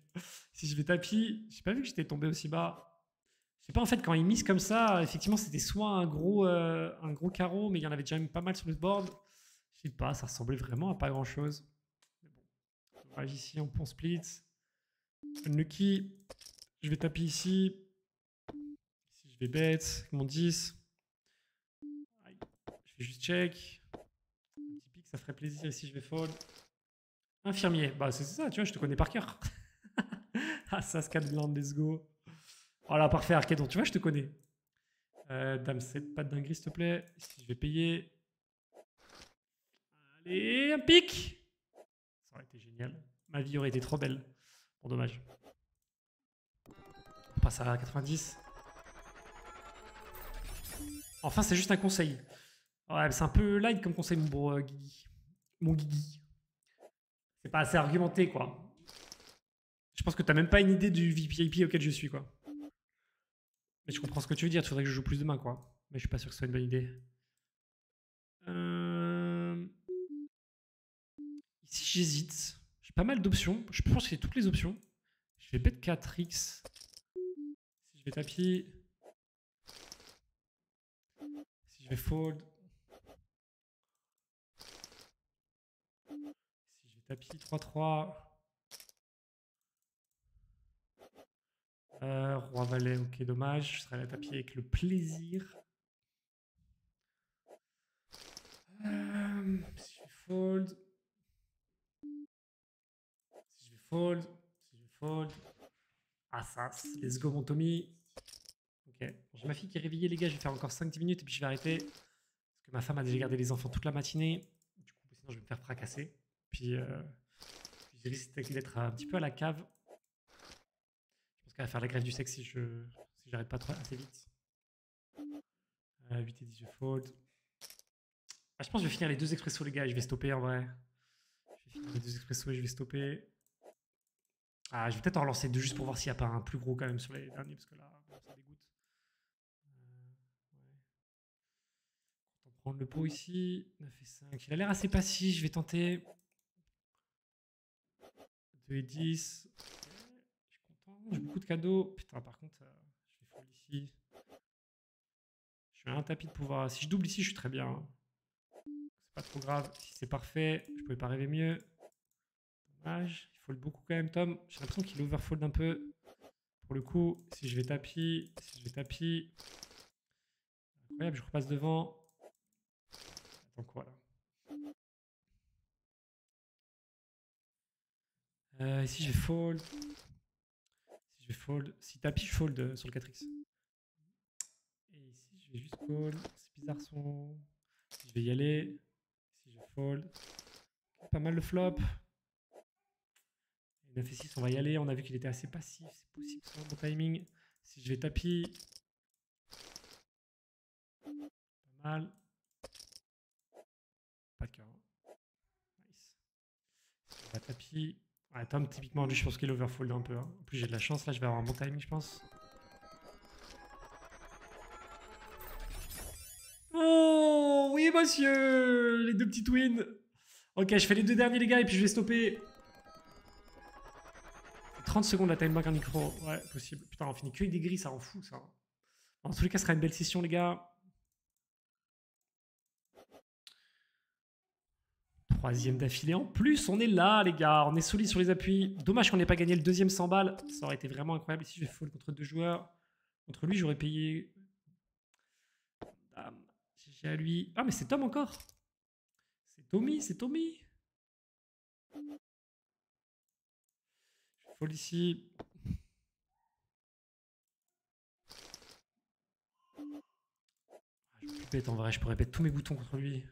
Si je vais tapis, j'ai pas vu que j'étais tombé aussi bas. Je sais pas, en fait, quand il mise comme ça, effectivement, c'était soit un gros carreau, mais il y en avait déjà même pas mal sur le board. Je sais pas, ça ressemblait vraiment à pas grand chose. Mais bon, dommage ici, on peut split. Unlucky. Je vais taper ici. Ici, je vais bet avec mon 10. Aïe. Je fais juste check. Un petit pic, ça ferait plaisir. Ici, je vais fold. Infirmier. Bah, c'est ça, tu vois, je te connais par cœur. Ah, ça, Scadland, let's go. Voilà, parfait, Arcadon. Tu vois, je te connais. Dame 7, pas de dinguerie, s'il te plaît. Ici, je vais payer. Allez, un pic. Ça aurait été génial. Ma vie aurait été trop belle. Bon, dommage. On passe à 90. Enfin, c'est juste un conseil. Ouais, c'est un peu light comme conseil, mon bro Guigui. Mon Guigui. C'est pas assez argumenté, quoi. Je pense que t'as même pas une idée du VPIP auquel je suis, quoi. Mais je comprends ce que tu veux dire. Tu voudrais que je joue plus de mains, quoi. Mais je suis pas sûr que ce soit une bonne idée. Ici, j'hésite. J'ai pas mal d'options. Je pense que j'ai toutes les options. Je vais bet 4x. Si je vais tapis. Si je vais fold. Si je vais tapis 3-3. Roi valet, ok, dommage. Je serai à la tapis avec le plaisir. Si je vais fold. Si je vais fold. Si je vais fold. Ah, ça, let's go, mon Tommy. Ok. J'ai ma fille qui est réveillée, les gars. Je vais faire encore 5-10 minutes et puis je vais arrêter. Parce que ma femme a déjà gardé les enfants toute la matinée. Du coup, sinon, je vais me faire fracasser. Puis je risque d'être un petit peu à la cave. Je pense qu'elle va faire la grève du sexe si j'arrête pas trop assez vite. 8 et 10, je fold. Ah, je pense que je vais finir les 2 expressos, les gars. Et je vais stopper en vrai. Je vais finir les 2 expressos et je vais stopper. Ah, je vais peut-être en relancer 2 juste pour voir s'il n'y a pas un plus gros quand même sur les derniers. Parce que là, bon, ça dégoûte. Ouais. On va prendre le pot ici. 9 et 5. Il a l'air assez passif. Je vais tenter. 2 et 10. Je suis content. J'ai beaucoup de cadeaux. Putain, par contre, je vais fold ici. Je fais un tapis de pouvoir. Si je double ici, je suis très bien. Hein. C'est pas trop grave. Si c'est parfait, je pouvais pas rêver mieux. Dommage. Il fold beaucoup quand même, Tom. J'ai l'impression qu'il overfold un peu. Pour le coup, si je vais tapis, incroyable, je repasse devant. Attends quoi là Ici, je vais fold. Si je vais fold. Si tapis, je fold sur le 4x. Et ici, je vais juste call. C'est bizarre son. Si je vais y aller. Si je fold. Okay, pas mal le flop. 9 et 6, on va y aller. On a vu qu'il était assez passif. C'est possible, c'est un bon timing. Si je vais tapis. Pas mal. Pas de cœur. Nice. Si je vais tapis. Ouais, Tom, typiquement, lui, je pense qu'il overfold un peu. Hein. En plus, j'ai de la chance. Là, je vais avoir un bon timing, je pense. Oh, oui, monsieur. Les 2 petites wins. Ok, je fais les 2 derniers, les gars, et puis je vais stopper. 30 secondes la time bank en micro. Ouais, possible. Putain, on finit que avec des gris, ça rend fou, ça. En tous les cas, ce sera une belle session, les gars. 3e d'affilée. En plus, on est là, les gars. On est solide sur les appuis. Dommage qu'on n'ait pas gagné le 2e 100 balles. Ça aurait été vraiment incroyable. Ici, je vais fold contre 2 joueurs. Contre lui, j'aurais payé. Dame. GG à lui. Ah, mais c'est Tom encore. C'est Tommy, c'est Tommy. Je fold ici. Je suis plus bête en vrai, je pourrais bête tous mes boutons contre lui.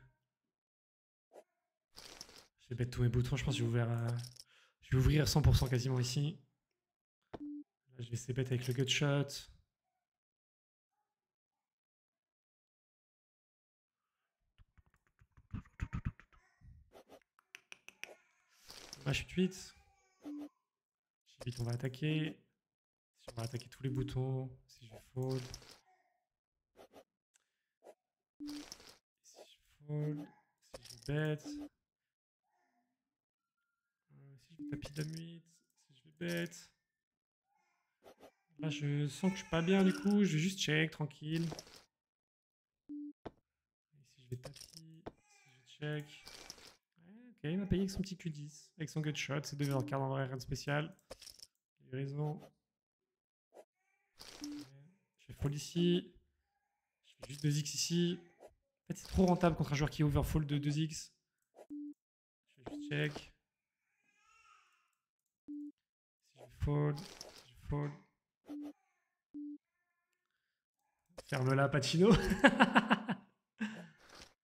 Je vais bête tous mes boutons, je pense que je vais ouvrir 100% quasiment ici. Là, je vais essayer de bête avec le gut shot. Là, je suis 8. Vite, on va attaquer. Si on va attaquer tous les boutons, si je fold. Si je fold, si je bet. Si je vais tapis dame 8, si je vais bet. Là, je sens que je suis pas bien du coup, je vais juste check, tranquille. Et si je vais tapis, si je check. Ouais, ok, il m'a payé avec son petit Q10, avec son gut shot, c'est 2 en carte en vrai, rien de spécial. Il a eu raison. Je vais fold ici. Je fais juste 2x ici. En fait, c'est trop rentable contre un joueur qui overfold de 2x. Je vais juste check. Si je fold, si je fold. Ferme là, Pacino.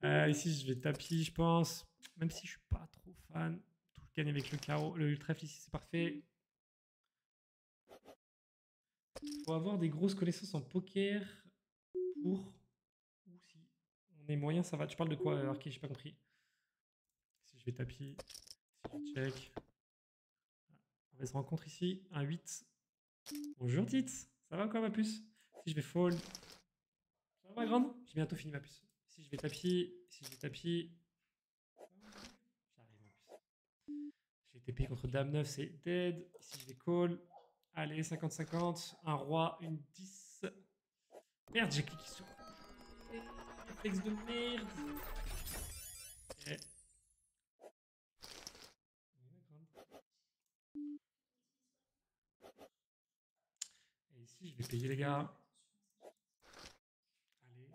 Ici, je vais tapis, je pense. Même si je suis pas trop fan. Tout gagne avec le carreau. Le trèfle ici, c'est parfait. Il faut avoir des grosses connaissances en poker pour... Ou si on est moyen, ça va. Tu parles de quoi, Arké? J'ai pas compris. Si je vais tapis, si je check. On va se rencontrer ici. Un 8. Bonjour, Tits. Ça va quoi, ma puce? Si je vais fold. Ça va, ma grande? J'ai bientôt fini, ma puce. Si je vais tapis, si je vais tapis. J'arrive, ma puce. J'ai été payé contre Dame 9, c'est dead. Ici, je vais call. Allez, 50-50. Un roi, une 10. Merde, j'ai cliqué sur. Réflexe de merde. Okay. Et ici, je vais payer, les gars. Allez,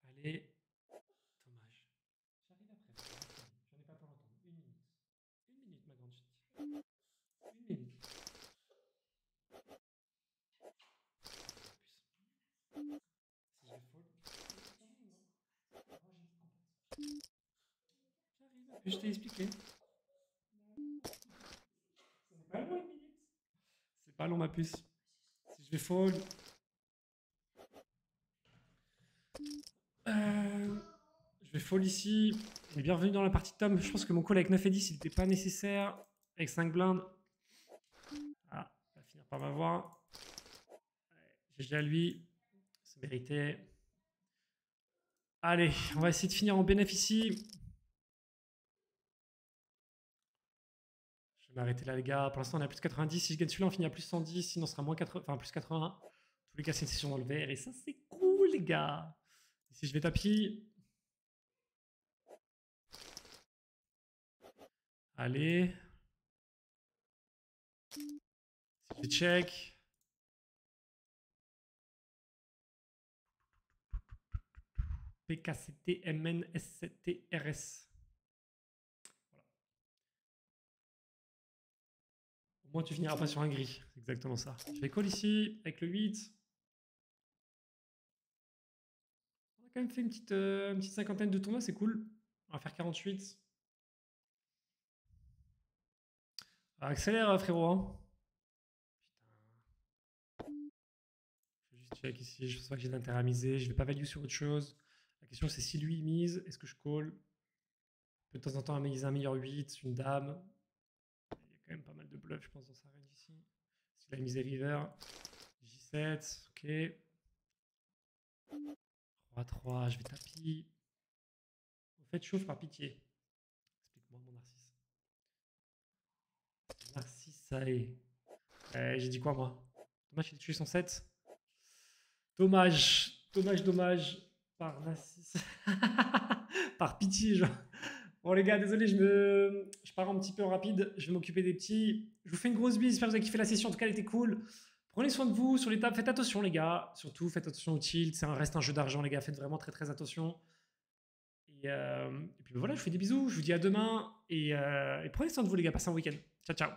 allez. Dommage. J'arrive après. J'en ai pas pour longtemps. Une minute. Une minute, ma grande chérie. Une minute. Si je vais fold. J'arrive. Je t'ai expliqué. C'est pas long, une minute. C'est pas long, ma puce. Si je vais fold. Je vais fold ici. Et bienvenue dans la partie Tom. Je pense que mon call avec 9 et 10, il n'était pas nécessaire. Avec 5 blindes. Ah, il va finir par m'avoir. GG à lui. C'est mérité. Allez, on va essayer de finir en bénéfice ici. Je vais m'arrêter là, les gars. Pour l'instant, on est à plus 90. Si je gagne celui-là, on finit à plus 110. Sinon, on sera moins 80, enfin, plus 81. En tous les cas, c'est une session dans le vert. Et ça, c'est cool, les gars. Ici, je vais tapis. Allez. Si je vais check. PKCT, MNSCT, RS. Voilà. Au moins, tu finiras pas sur un gris. C'est exactement ça. Je vais call ici avec le 8. On a quand même fait une petite cinquantaine de tournois, c'est cool. On va faire 48. Accélère, frérot. Hein. Je vais juste check ici. Je pense pas que j'ai d'intérêt à miser. Je vais pas value sur autre chose. La question, c'est si lui mise, est-ce que je call? De temps en temps, à miser un meilleur 8, une dame. Il y a quand même pas mal de bluffs, je pense, dans sa range ici. S'il a misé river. J7, ok. Roi 3, je vais tapis. Au fait, chauffe par pitié. Explique-moi, mon narcisse. Narcisse, ça est. J'ai dit quoi, moi? Dommage, il a tué son 7. Dommage. Dommage, dommage. Par narcisse. Par pitié, genre. Bon, les gars, désolé, je pars un petit peu en rapide. Je vais m'occuper des petits. Je vous fais une grosse bise. J'espère que vous avez kiffé la session. En tout cas, elle était cool. Prenez soin de vous sur les tables. Faites attention, les gars. Surtout, faites attention au tilt. Ça reste un jeu d'argent, les gars. Faites vraiment très, très attention. Et puis voilà, je vous fais des bisous. Je vous dis à demain. Et prenez soin de vous, les gars. Passez un week-end. Ciao, ciao.